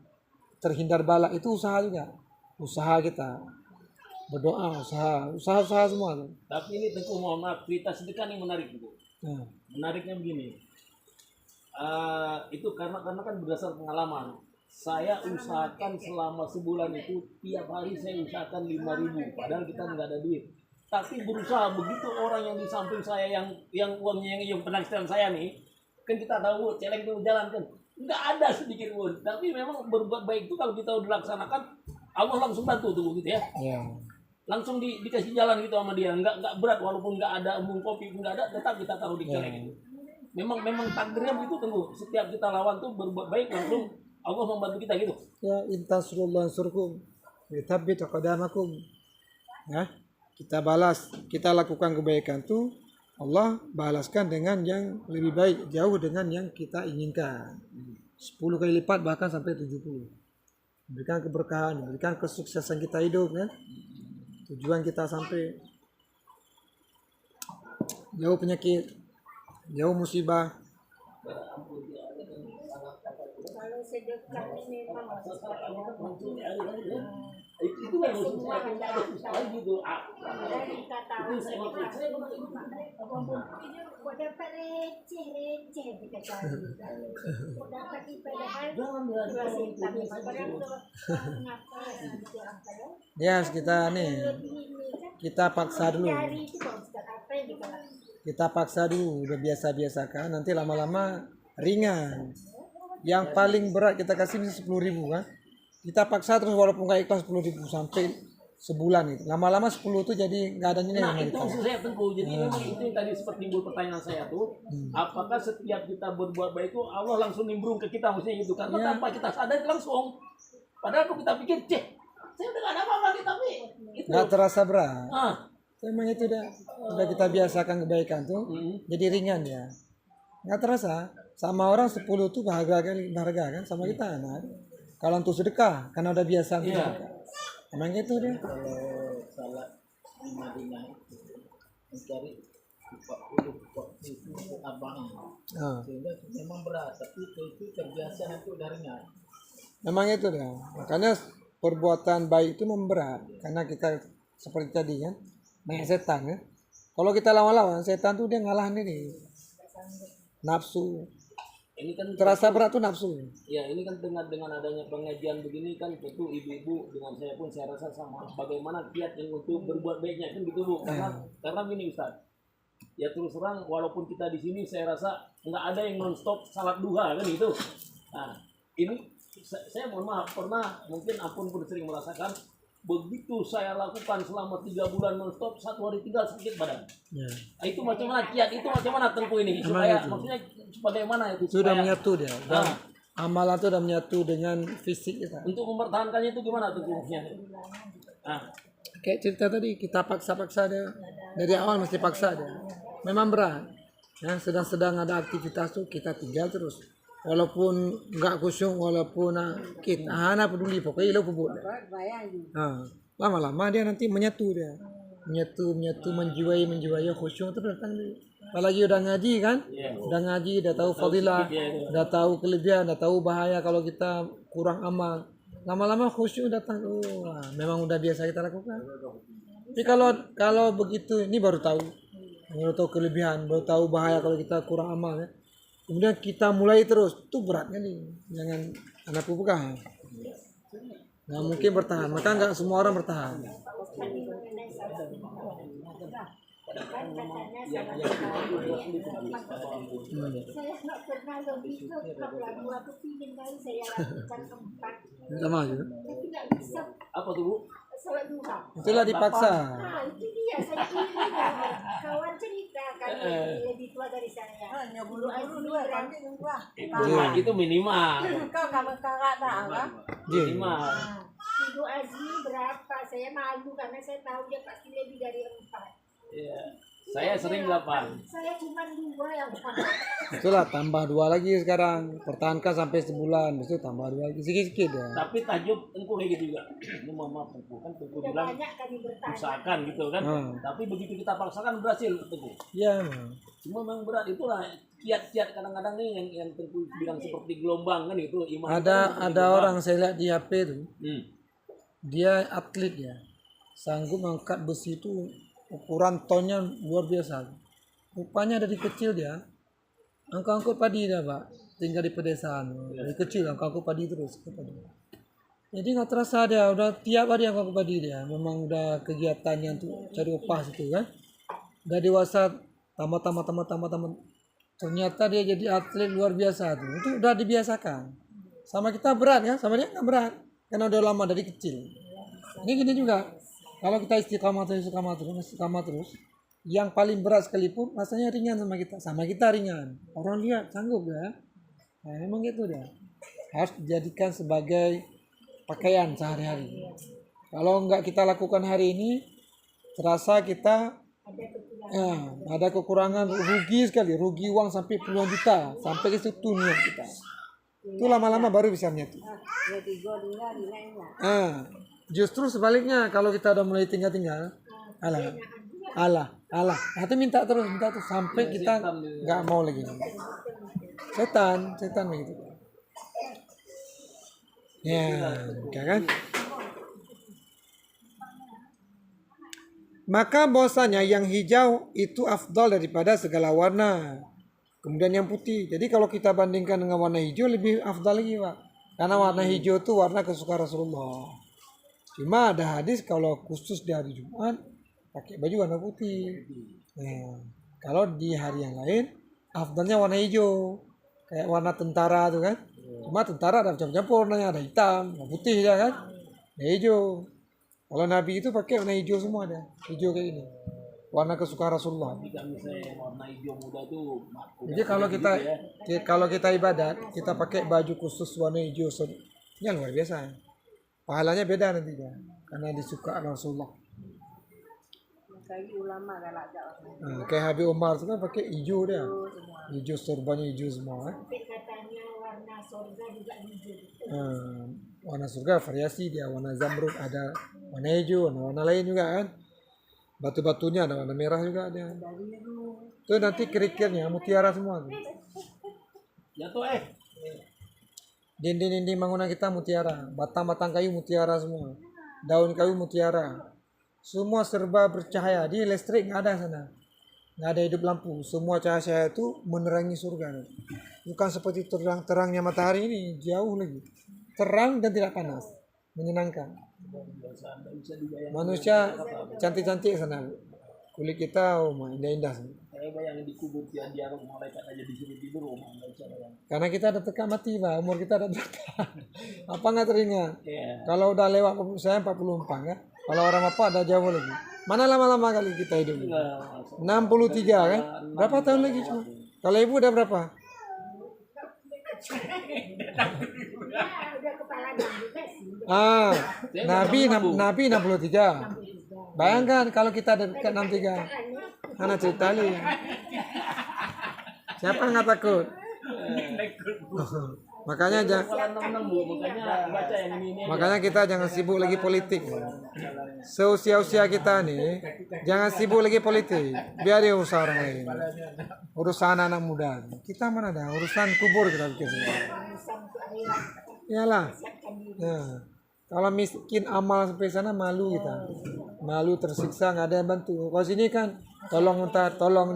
terhindar bala itu usaha juga. Usaha kita berdoa, usaha semua tuh. Tapi ini Tengku mohon maaf, cerita sedekah ini menarik Tengku. Nah, Menariknya begini. Itu karena kan berdasar pengalaman. Saya usahakan selama sebulan itu tiap hari saya usahakan 5.000, padahal kita nggak ada duit. Tapi berusaha begitu orang yang di samping saya yang uangnya yang penghasilan saya nih, kan kita tahu celeng itu jalan kan, nggak ada sedikit pun. Tapi memang berbuat baik itu kalau kita udah laksanakan, Allah langsung bantu tuh gitu ya. ya. Langsung dikasih jalan gitu sama dia, nggak berat walaupun nggak ada embung kopi pun nggak ada, tetap kita taruh di celeng itu. Memang takdirnya begitu Tengku. Setiap kita lawan tuh berbuat baik langsung Allah membantu kita gitu. Ya, intasurullah ansurkum, yuthabbit aqdamakum. Ya, kita balas, kita lakukan kebaikan tuh Allah balaskan dengan yang lebih baik, jauh dengan yang kita inginkan. 10 kali lipat bahkan sampai 70. Berikan keberkahan, berikan kesuksesan kita hidup kan. Tujuan kita sampai jauh penyakit, jauh musibah. Kalau sedekah ini memang Itu kan susah gitu. dari kata kok dapat receh kita cari. Kok dapat padahal padahal Ya, kita paksa dulu. Kita paksa dulu, udah biasa-biasakan, nanti lama-lama ringan. Yang paling berat kita kasih bisa 10.000 kan. Kita paksa terus walaupun gak ikhlas 10.000 sampai sebulan itu. Lama-lama 10 itu jadi nggak ada nilai. Nah itu maksud saya Tengku. Jadi memang itu yang tadi seperti timbul pertanyaan saya tuh. Apakah setiap kita berbuat baik itu Allah langsung nimbrung ke kita maksudnya gitu. Karena tanpa kita sadar langsung. Padahal kalau kita pikir, saya udah gak ada apa-apa nih tapi. Gitu. Nggak terasa berat. Ah. Memang itu udah kita biasakan kebaikan tuh. Jadi ringan ya. Nggak terasa. Sama orang 10 tuh berharga kan sama kita anak. Kalau untuk sedekah karena udah biasa sedekah. Emang gitu deh. Kalau salat di Madinah itu mencari 40 itu abang. Sehingga memang berat, tapi itu terbiasa nanti udah ringan. Memang itu deh. Makanya perbuatan baik itu memberat karena kita seperti tadi kan, banyak setan ya. Kalau kita lawan-lawan setan tuh dia ngalahin diri. Nafsu. Ini kan Terasa berat tuh nafsu. ya ini kan dengan adanya pengajian begini kan tentu ibu-ibu dengan saya pun saya rasa sama bagaimana kiat yang untuk berbuat baiknya kan gitu Bu. Karena gini Ustaz. Ya terus terang walaupun kita di sini saya rasa nggak ada yang nonstop salat duha kan gitu. Nah, ini saya mohon maaf pernah mungkin ampun pun sering merasakan begitu saya lakukan selama 3 bulan nonstop 1 hari tinggal sakit badan. Ya. Itu macam mana kiat itu macam mana Tengku ini supaya maksudnya bagaimana itu Sudah supaya menyatu dia. Dan amalan itu udah menyatu dengan fisik kita. untuk mempertahankannya itu gimana tuh fungsinya? Kayak cerita tadi kita paksa-paksa dia. Dari awal mesti paksa dia. Memang berat. Ya, sedang ada aktivitas tuh kita tinggal terus. Walaupun nggak khusyuk, walaupun kita hana peduli pokoknya lo kubur. Lama-lama dia nanti menyatu dia. Menyatu menjiwai khusyuk itu datang dia. Apalagi udah ngaji kan, udah ngaji, udah tahu fadilah, udah tahu kelebihan, udah tahu bahaya kalau kita kurang amal. Lama-lama khusyuk datang, memang udah biasa kita lakukan. Tapi kalau begitu, ini baru tahu kelebihan, baru tahu bahaya kalau kita kurang amal ya. Kemudian kita mulai terus, itu beratnya nih, jangan anak buka. Nggak mungkin bertahan, maka nggak semua orang bertahan. Saya nggak pernah begitu kalau aku pingin kali saya lakukan 4 Sama aja. tapi nggak bisa Apa tuh Bu? salat duha. Itulah dipaksa. Nah itu dia saya kira kawan cerita kan lebih tua dari saya. Itu minimal. Kau kamu kakak tak kan? Minimal. Ibu Azmi berapa? Saya malu karena saya tahu dia pasti lebih dari 4. Iya. Saya sering 8. Saya cuma 2 yang panas. Itulah tambah 2 lagi sekarang. Pertahankan sampai sebulan, habis itu tambah 2 lagi sedikit ya. Tapi tahajud Tengku kayak gitu juga. Ini mama Tengku kan Tengku Udah bilang banyak kami bertanya. usahakan gitu kan. Tapi begitu kita paksakan berhasil Tengku. Iya. Cuma memang berat itulah kiat-kiat kadang-kadang nih yang Tengku bilang seperti gelombang kan itu iman. Ada orang saya lihat di HP tuh, dia atlet ya, sanggup mengangkat besi itu ukuran tonnya luar biasa. Rupanya dari kecil dia angkut padi dia pak, tinggal di pedesaan dari kecil angkut padi terus ke padi. Jadi nggak terasa dia udah tiap hari angkut padi dia, memang udah kegiatannya untuk cari upah situ kan. Udah dewasa tamat. Ternyata dia jadi atlet luar biasa tuh, itu udah dibiasakan. Sama kita berat kan, sama dia nggak berat karena udah lama dari kecil. Ini gini juga. Kalau kita istiqamah terus, yang paling berat sekalipun rasanya ringan sama kita ringan. Orang lihat sanggup ya. Nah, memang gitu dia. Harus dijadikan sebagai pakaian sehari-hari. Kalau enggak kita lakukan hari ini, terasa kita ada kekurangan, rugi sekali, rugi uang sampai puluhan juta, sampai ke situ niat kita. Itu lama-lama baru bisa menyatu. Justru sebaliknya kalau kita udah mulai tinggal, Allah, itu minta terus sampai kita nggak mau lagi. Setan begitu. Ya, kan? Maka bahwasanya yang hijau itu afdal daripada segala warna. Kemudian yang putih. Jadi kalau kita bandingkan dengan warna hijau lebih afdal lagi pak. Karena warna hijau itu warna kesukaan Rasulullah. Cuma ada hadis kalau khusus di hari Jumat pakai baju warna putih. Nah, kalau di hari yang lain afdalnya warna hijau. Kayak warna tentara tuh kan. Cuma tentara ada campur-campur warnanya, ada hitam, ada putih ya kan. Ada hijau. Kalau Nabi itu pakai warna hijau semua ada. Hijau kayak ini. Warna kesukaan Rasulullah. Jika misalnya warna hijau muda tuh. Jadi kalau kita ibadat, kita pakai baju khusus warna hijau, ini luar biasa. Ya. Pahalanya beda nanti ya, karena disuka Rasulullah. Kayak Habib Umar itu kan pakai hijau dia, hijau sorbannya hijau semua. Katanya warna surga juga hijau. Warna surga variasi dia, warna zamrud ada, warna hijau, warna lain juga kan. Batu-batunya ada warna merah juga ada. Itu nanti kerikirnya mutiara semua. Jatuh Dinding-dinding bangunan kita mutiara, batang-batang kayu mutiara semua, daun kayu mutiara, semua serba bercahaya. Di listrik nggak ada sana, nggak ada hidup lampu, semua cahaya itu menerangi surga. Bukan seperti terangnya matahari ini, jauh lagi, terang dan tidak panas, menyenangkan. Manusia cantik-cantik sana, kulit kita indah-indah. Saya bayangin di kubur dia malaikat aja disuruh tidur Karena kita ada tekan mati pak, umur kita ada tekan. Apa nggak teringat? Yeah. Kalau udah lewat saya 44 kan. Kalau orang apa ada jauh lagi. Mana lama-lama kali kita hidup? 63 kan? Berapa tahun lagi cuma? Kalau ibu udah berapa? Nabi 63. Bayangkan kalau kita dekat 63. Anak cerita nih. Siapa nggak takut? Makanya kita jangan sibuk lagi politik. Seusia kita nih, jangan sibuk lagi politik. Biar dia urusan orang lain. Urusan anak muda. Kita mana ada urusan kubur kita bikin semua. Iyalah. Ya. Kalau miskin amal sampai sana malu kita. Malu tersiksa nggak ada yang bantu. Kalau sini kan tolong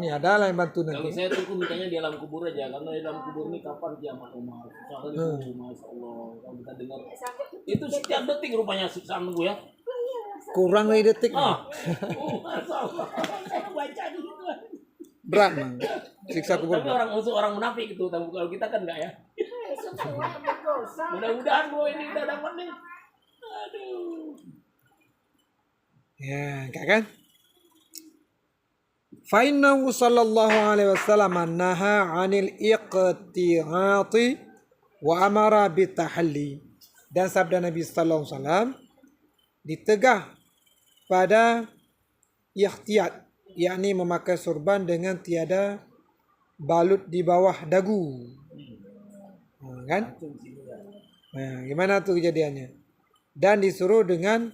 nih ada lah yang bantu nanti. Kalau saya tuh mintanya di alam kubur aja karena di alam kubur ini kapan kiamat Umar. Soalnya Masya Allah kalau kita dengar itu setiap detik rupanya siksaan gue ya. Kurang dari detik. Masya Allah. Saya baca gitu. Berat man. Siksa kubur. Tapi orang munafik itu, tapi kalau kita kan enggak ya. Mudah-mudahan gue ini udah dapat nih. Aduh. Ya, enggak kan? Fa'innahu sallallahu alaihi wasallam naha 'anil iqti'ati wa amara bitahalli. Dan sabda Nabi sallallahu alaihi wasallam ditegah pada ikhtiyat. yakni memakai sorban dengan tiada balut di bawah dagu. Kan? Nah, gimana tuh kejadiannya? Dan disuruh dengan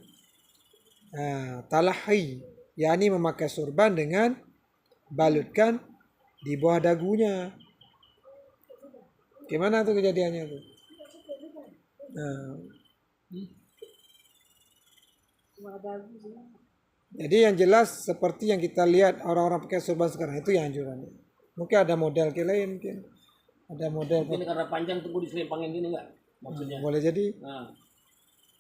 talahi, yakni memakai sorban dengan balutkan di bawah dagunya. Gimana tuh kejadiannya tuh? Nah, jadi yang jelas seperti yang kita lihat orang-orang pakai sorban sekarang itu yang anjurannya. Mungkin ada model lain, mungkin ada model. Mungkin karena panjang tunggu diselempangin gini nggak? Maksudnya. Boleh jadi. Nah,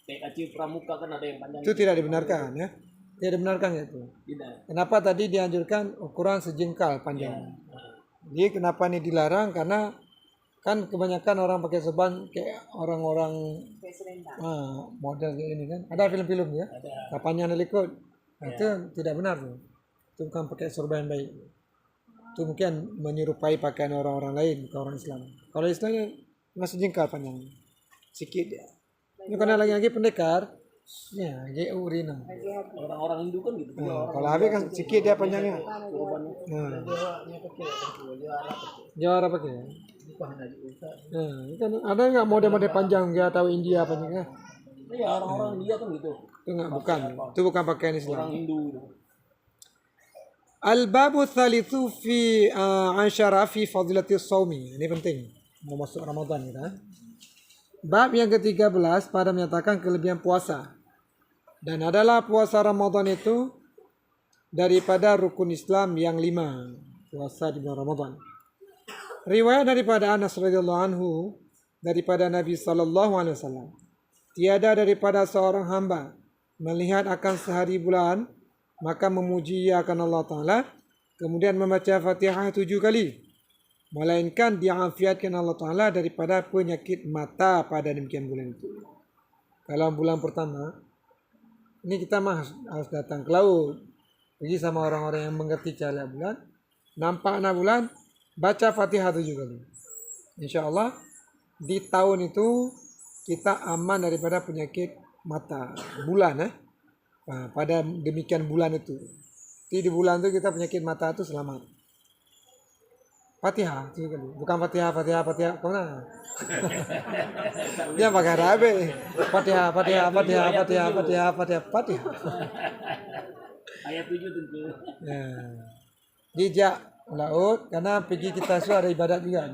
kayak kacil pramuka kan ada yang panjang. Itu tidak dibenarkan ya. Tidak dibenarkan itu. Tidak. Kenapa tadi dianjurkan ukuran sejengkal panjangnya? Jadi kenapa ini dilarang? Karena kan kebanyakan orang pakai sorban kayak orang-orang model kayak ini kan. Ada film-film ya. Kapannya ikut. Nah, itu tidak benar tuh. Itu bukan pakai sorban yang baik. Itu mungkin menyerupai pakaian orang-orang lain, bukan orang Islam. Kalau Islam masih jengkal panjangnya. Sikit ya. Ini karena lagi pendekar, ya dia urina. Orang-orang Hindu kan gitu. Kalau Habib kan sikit dia panjangnya. Jawara pakai. Nah, kan ada nggak model-model panjang dia tahu India panjangnya? Iya, orang-orang India kan gitu. Itu nggak, bukan. Itu bukan pakaian Islam. Orang Hindu. Al-babu tsalitsu fi asyara fi fadilatis shaumi. Ini penting. Mau masuk Ramadan kita. Bab yang ke-13 pada menyatakan kelebihan puasa. Dan adalah puasa Ramadan itu daripada rukun Islam yang 5. Puasa di bulan Ramadan. Riwayat daripada Anas radhiyallahu anhu daripada Nabi sallallahu alaihi wasallam. Tiada daripada seorang hamba melihat akan sehari bulan maka memuji akan Allah Ta'ala, kemudian membaca Fatihah 7 kali, melainkan diafiatkan Allah Ta'ala daripada penyakit mata pada demikian bulan itu. Kalau bulan pertama, ini kita harus datang ke laut, pergi sama orang-orang yang mengerti cara bulan, nampak bulan, baca Fatihah 7 kali. Insya Allah, di tahun itu kita aman daripada penyakit mata bulan. Pada demikian bulan itu. Jadi di bulan itu kita penyakit mata itu selamat. Fatihah, bukan Fatihah. Kemana? Dia pakai Arabi. Fatihah. Ayat 7 tentu. Ya. Dijak laut karena pergi kita itu ada ibadat juga.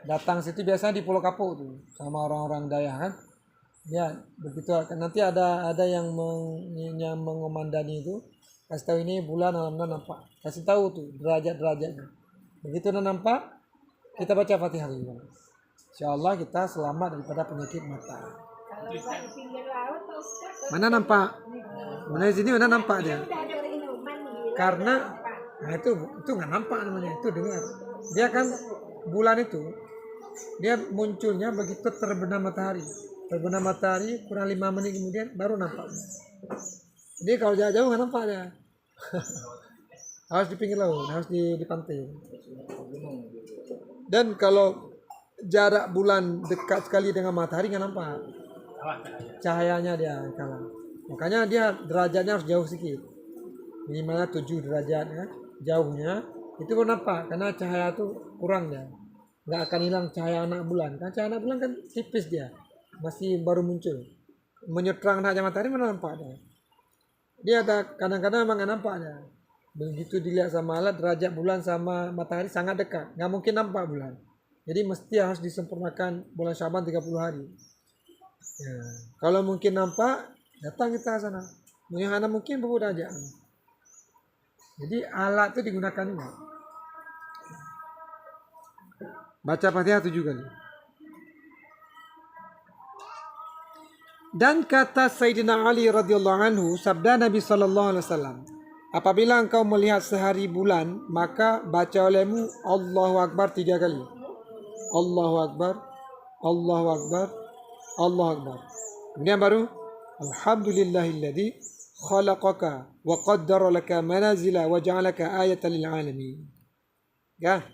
Datang situ biasanya di Pulau Kapuk tuh sama orang-orang Dayak kan. Ya begitu, nanti ada yang mengomandani itu kasih tahu ini bulan alhamdulillah nampak, kasih tahu tuh derajatnya. Begitu nampak kita baca Fatihah dulu. Insyaallah kita selamat daripada penyakit mata. Kalau di pinggir laut, Mana nampak? Mana di sini mana nampak dia? ada minuman di Karena itu nggak nampak namanya, itu dengar. Dia kan bulan itu dia munculnya begitu terbenam matahari. Terbenam matahari kurang 5 menit kemudian baru nampak. Jadi kalau jauh-jauh nggak nampak dia. Harus di pinggir laut, harus di pantai. Dan kalau jarak bulan dekat sekali dengan matahari nggak nampak. Cahayanya dia kalah. Makanya dia derajatnya harus jauh sedikit. Minimalnya 7 derajat ya. Jauhnya itu pun nampak karena cahaya itu kurang dia. Nggak akan hilang cahaya anak bulan. Kan cahaya anak bulan kan tipis dia. Masih baru muncul, menyetrang saja matahari mana nampak dia ada kadang-kadang memang nggak nampak dia. Begitu dilihat sama alat derajat bulan sama matahari sangat dekat, nggak mungkin nampak bulan. Jadi mesti harus disempurnakan bulan Syaban 30 hari. Ya. Kalau mungkin nampak, datang kita ke sana. Yang mungkin berbeda aja. Jadi alat itu digunakan juga. Baca Fatihah 7 kali. Dan kata Sayyidina Ali radhiyallahu anhu, sabda Nabi sallallahu alaihi wasallam, apabila engkau melihat sehari bulan, maka baca olehmu Allahu Akbar 3 kali. Allahu Akbar, Allahu Akbar, Allahu Akbar. Kemudian baru Alhamdulillahilladzi khalaqaka wa qaddara laka manazila wa ja'alaka ayatan lil alamin. Ya,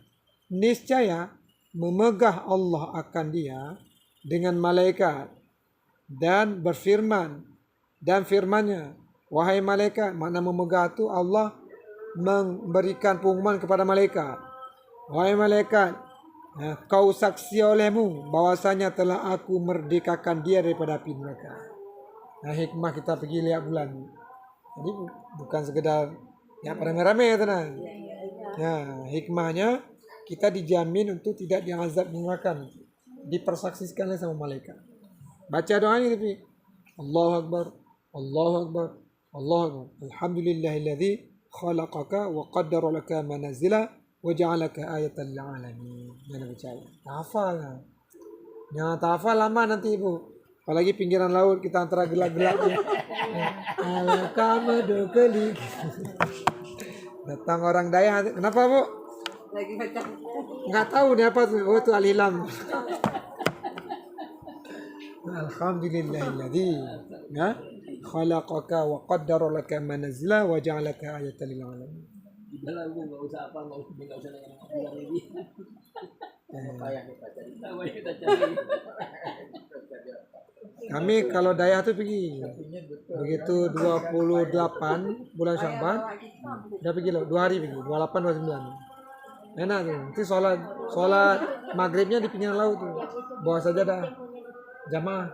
niscaya memegah Allah akan dia dengan malaikat dan berfirman dan firmannya, wahai malaikat, makna memegah itu Allah memberikan pengumuman kepada malaikat. Wahai malaikat, kau saksi olehmu bahwasanya telah aku merdekakan dia daripada api neraka. Hikmah kita pergi lihat bulan. Jadi bukan sekedar ya rame-rame tenang. Hikmahnya kita dijamin untuk tidak diazab di neraka, dipersaksikan sama malaikat. Baca doa ini tapi Allahu Akbar, Allahu Akbar, Allahu Akbar. Alhamdulillahilladzi khalaqaka wa qaddara laka manazila wa ja'alaka ayatan lil alamin. Jangan percaya. Hafal. Jangan hafal lama nanti Ibu. Apalagi pinggiran laut kita antara gelap-gelap. Al-kamadu kelik. Datang orang Dayak. Kenapa Bu? Lagi baca buku. Enggak tahu dia apa tuh. Oh itu Al-Hilam. Alhamdulillahilladzi khalaqaka wa qaddara laka manazila wa ja'alaka ayatan lil alamin. Udah gue nggak usah dengan bulan ini. Apa yang kita cari? Apa yang kita cari? Kami kalau Dayak tuh pergi. Begitu 28 bulan Sya'ban udah pergi loh, 2 hari pergi, 28 29. Enak tuh. Nanti sholat maghribnya di pinggir laut tuh. Bawa saja dah. Jamaah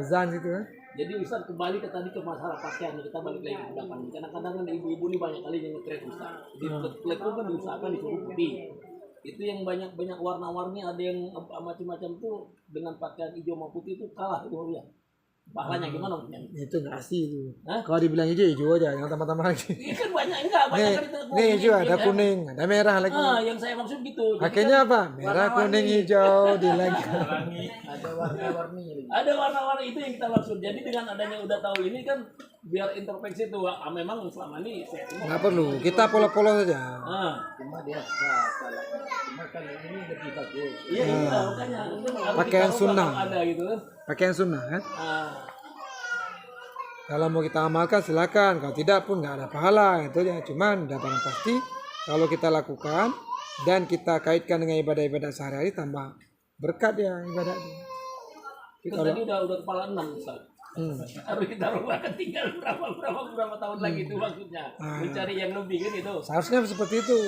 azan gitu kan. Jadi Ustaz kembali ke tadi ke masalah pakaian, kita balik lagi ke belakang. Karena kadang kan ibu-ibu ini banyak kali yang nge-trend Ustaz. Di flag itu kan diusahakan disuruh putih. Itu yang banyak warna-warni, ada yang macam-macam tuh dengan pakaian hijau sama putih itu kalah itu ya. Pahalanya gimana maksudnya? Itu nggak asli itu. Kalau dibilang hijau aja, jangan tambah-tambah lagi. Ini kan banyak kan Nih hijau ada kuning, ada merah lagi. Yang saya maksud gitu. Akhirnya apa? Merah, kuning, hijau di lagi. Ada warna-warni. Ada warna-warni itu yang kita maksud. Jadi dengan adanya udah tahu ini kan biar introspeksi tuh memang selama ini saya Nggak perlu, kita polos-polos saja. Cuma dia salah. Cuma kan ini lebih bagus. Iya, makanya Pakaian sunnah. Ada gitu kan. Pakaian sunnah kan. Kalau mau kita amalkan silakan, kalau tidak pun nggak ada pahala itu ya. Cuman udah barang pasti kalau kita lakukan dan kita kaitkan dengan ibadah-ibadah sehari-hari tambah berkat ya ibadahnya. Itu tadi udah kepala 6 Ustaz. Harus kita rubahkan tinggal berapa tahun lagi itu maksudnya. Mencari yang lebih kan itu. Seharusnya seperti itu.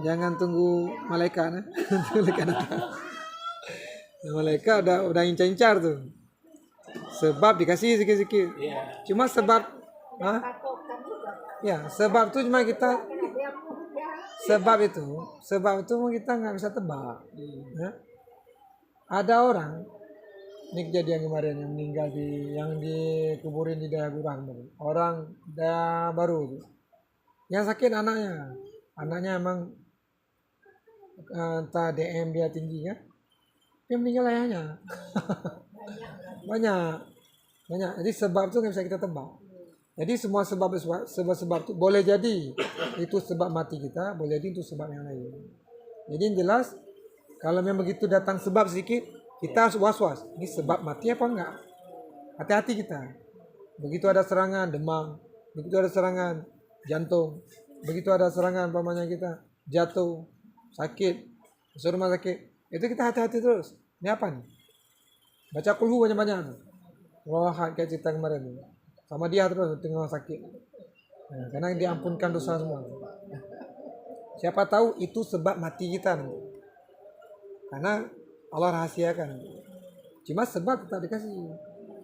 Jangan tunggu malaikat. Malaikat datang. Malaikat udah incar-incar tuh. Sebab dikasih sikit-sikit. Cuma sebab sebab itu cuma kita sebab itu kita nggak bisa tebak. Ada orang ini kejadian kemarin yang meninggal yang dikuburin di daerah Gurang, orang baru itu. Yang sakit anaknya emang entah DM dia tinggi kan, dia meninggal ayahnya. banyak. Jadi sebab itu nggak bisa kita tebak. Jadi semua sebab itu boleh jadi itu sebab mati kita, boleh jadi itu sebab yang lain. Jadi yang jelas kalau memang begitu datang sebab sedikit, kita harus was-was. Ini sebab mati apa enggak? Hati-hati kita. Begitu ada serangan demam, begitu ada serangan jantung, begitu ada serangan pamannya kita jatuh, sakit, masuk rumah sakit, itu kita hati-hati terus. Ini apa nih? Baca kulhu banyak-banyak. Wah, kayak cerita kemarin nih. Sama dia terus tengah sakit. Karena diampunkan dosa semua. Siapa tahu itu sebab mati kita nanti. Karena Allah rahasiakan. Cuma sebab kita dikasih.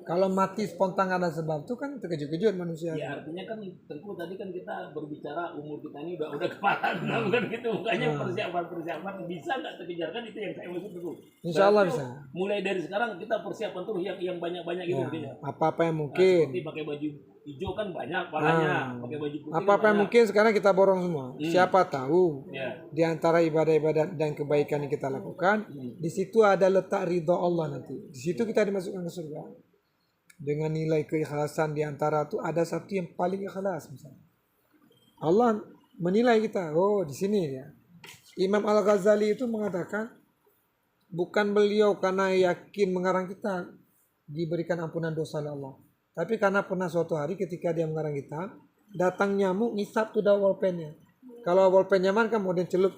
Kalau mati spontan ada sebab itu kan terkejut-kejut manusia. Ya artinya kan tentu tadi kan kita berbicara umur kita ini udah kepala bukan gitu. Makanya persiapan bisa nggak terkejarkan itu yang saya maksud dulu. Insya Allah bisa. Mulai dari sekarang kita persiapan tuh yang banyak-banyak gitu. Apa-apa yang mungkin. Seperti pakai baju hijau kan banyak warnanya. Pakai baju putih. Apa-apa yang mungkin sekarang kita borong semua. Siapa tahu di antara ibadah-ibadah dan kebaikan yang kita lakukan, di situ ada letak ridha Allah nanti. Di situ kita dimasukkan ke surga. Dengan nilai keikhlasan di antara itu ada satu yang paling ikhlas misalnya. Allah menilai kita, oh di sini ya. Imam Al-Ghazali itu mengatakan bukan beliau karena yakin mengarang kita diberikan ampunan dosa oleh Allah, tapi karena pernah suatu hari ketika dia mengarang kita datang nyamuk ngisap tuh bolpennya. Kalau bolpen nyaman kan model celup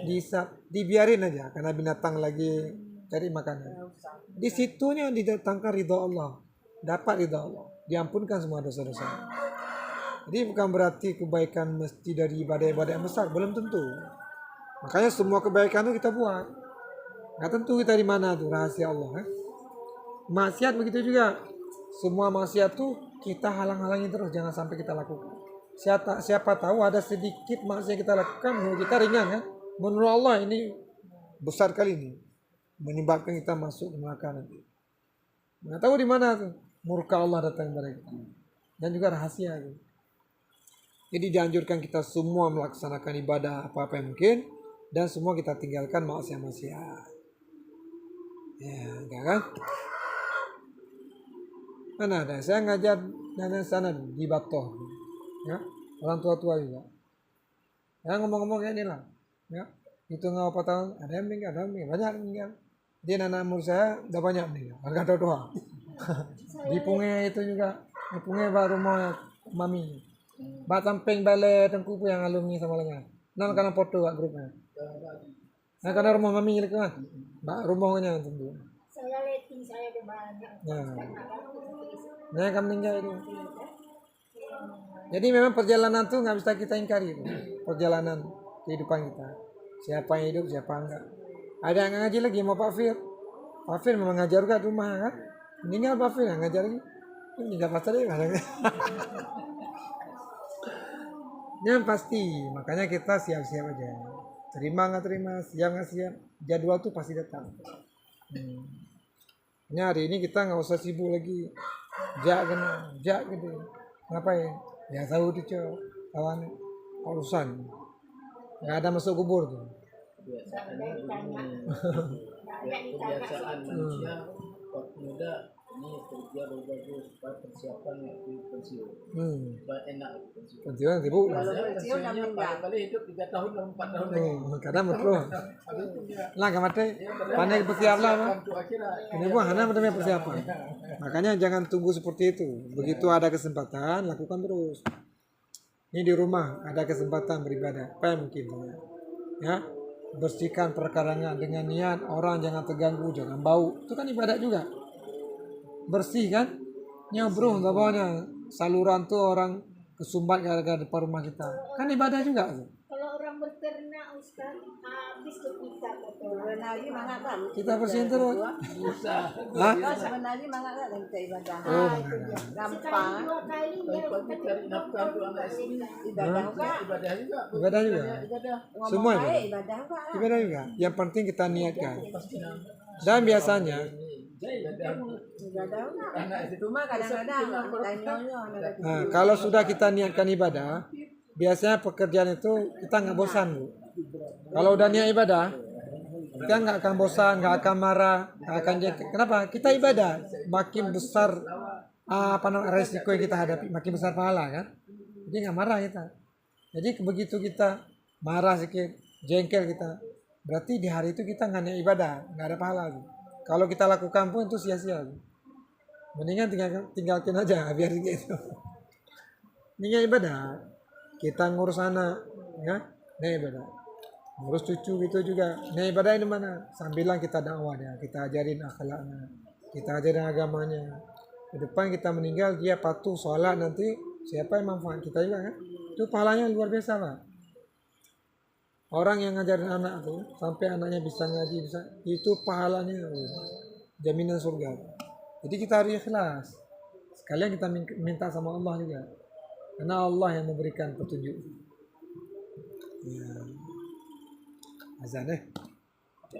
dihisap, dibiarin aja karena binatang lagi cari makanan. Di situnya didatangkan ridha Allah, dapat ridha Allah, diampunkan semua dosa-dosa. Jadi bukan berarti kebaikan mesti dari ibadah-ibadah yang besar, belum tentu. Makanya semua kebaikan itu kita buat. Nggak tentu kita di mana tuh rahasia Allah. Maksiat begitu juga. Semua maksiat tuh kita halang-halangi terus, jangan sampai kita lakukan. Siapa tahu ada sedikit maksiat kita lakukan, menurut kita ringan kan? Menurut Allah ini besar kali ini, menyebabkan kita masuk ke neraka nanti. Nggak tahu di mana tuh murka Allah datang kepada kita. Dan juga rahasia tuh. Jadi dianjurkan kita semua melaksanakan ibadah apa-apa yang mungkin, dan semua kita tinggalkan maksiat-maksiat. Ya, enggak kan? Mana ada? Saya ngajar dari sana di Batoh, ya, orang tua-tua juga. Ya ngomong-ngomong kayak ini lah, ya. Itu nggak apa tahun, ada yang meninggal, banyak yang meninggal. Dia anak umur saya udah banyak meninggal, nggak ada doa. Di Punge itu juga, di Punge baru rumah mami. Bak samping balai Tengku yang alumni sama lengan. Nan kana foto kat grupnya. Nah kana rumah mami gitu kan. Bak rumahnya tentu. Saya letting saya ada banyak. Nah kan meninggal itu. Jadi memang perjalanan tuh nggak bisa kita ingkari itu. Perjalanan kehidupan kita. Siapa yang hidup, siapa enggak. Ada yang ngaji lagi mau Pak Fir. Pak Fir memang ngajar juga di rumah kan. Meninggal Pak Fir yang ngajar lagi. Meninggal pasal dia kan. Yang pasti, makanya kita siap-siap aja. Terima nggak terima, siap nggak siap, jadwal tuh pasti datang. Ini hari ini kita nggak usah sibuk lagi. Jak gitu. Ngapain? Ya tahu tuh kawan urusan. Nggak ada masuk kubur tuh. Kebiasaan manusia waktu muda ini kerja bagus supaya persiapan waktu pensiun supaya enak pensiun. Pensiun sibuk. Pensiunnya paling hidup 3 tahun atau 4 tahun lagi. Kadang betul. Lah kamate pandai bersiap lah. Ini pun hana namanya persiapan. Makanya jangan tunggu seperti itu. Begitu ada kesempatan lakukan terus. Ini di rumah ada kesempatan beribadah. Apa yang mungkin ya? Bersihkan perkarangan dengan niat orang jangan terganggu, jangan bau. Itu kan ibadah juga. Bersih kan, nyabrung bawahnya saluran tuh orang kesumbat gara-gara depan rumah kita, kan ibadah juga tuh. Kalau orang berternak Ustaz, habis ke kita kotoran. Sebenarnya mana kan? Kita bersihin terus. Hah? Sebenarnya mana kan kita ibadah. Oh, Gampang. Sekali 2 kali dia Pagi cari nafkah untuk anak istri, Ibadah juga. ibadah juga. Ibadah juga. Ibadah. Semua Ngomong ibadah. baik, ibadah juga. Ibadah juga. Yang penting kita niatkan. Pasti Dan biasanya Ibadah juga. Cuma kadang-kadang tanya-tanya. kalau sudah kita niatkan ibadah, biasanya pekerjaan itu kita nggak bosan Bu. Kalau udah niat ibadah, kita nggak akan bosan, nggak akan marah, nggak akan jengkel. Kenapa? Kita ibadah, makin besar resiko yang kita hadapi, makin besar pahala kan. Jadi nggak marah kita. Jadi begitu kita marah sedikit, jengkel kita, berarti di hari itu kita nggak niat ibadah, nggak ada pahala. Kalau kita lakukan pun itu sia-sia. Mendingan tinggalkan aja biar gitu. Ini ibadah. Kita ngurus anak, ya, ini ibadah. Ngurus cucu gitu juga. Ini ibadah di mana? Sambilan kita dakwah dia, kita ajarin akhlaknya, kita ajarin agamanya. Ke depan kita meninggal dia patuh sholat nanti siapa yang manfaat kita juga kan? Itu pahalanya luar biasa lah. Orang yang ngajarin anak tuh sampai anaknya bisa ngaji bisa itu pahalanya jaminan surga. Jadi kita harus ikhlas. Sekalian kita minta sama Allah juga. Karena Allah yang memberikan petunjuk. Ya. Azan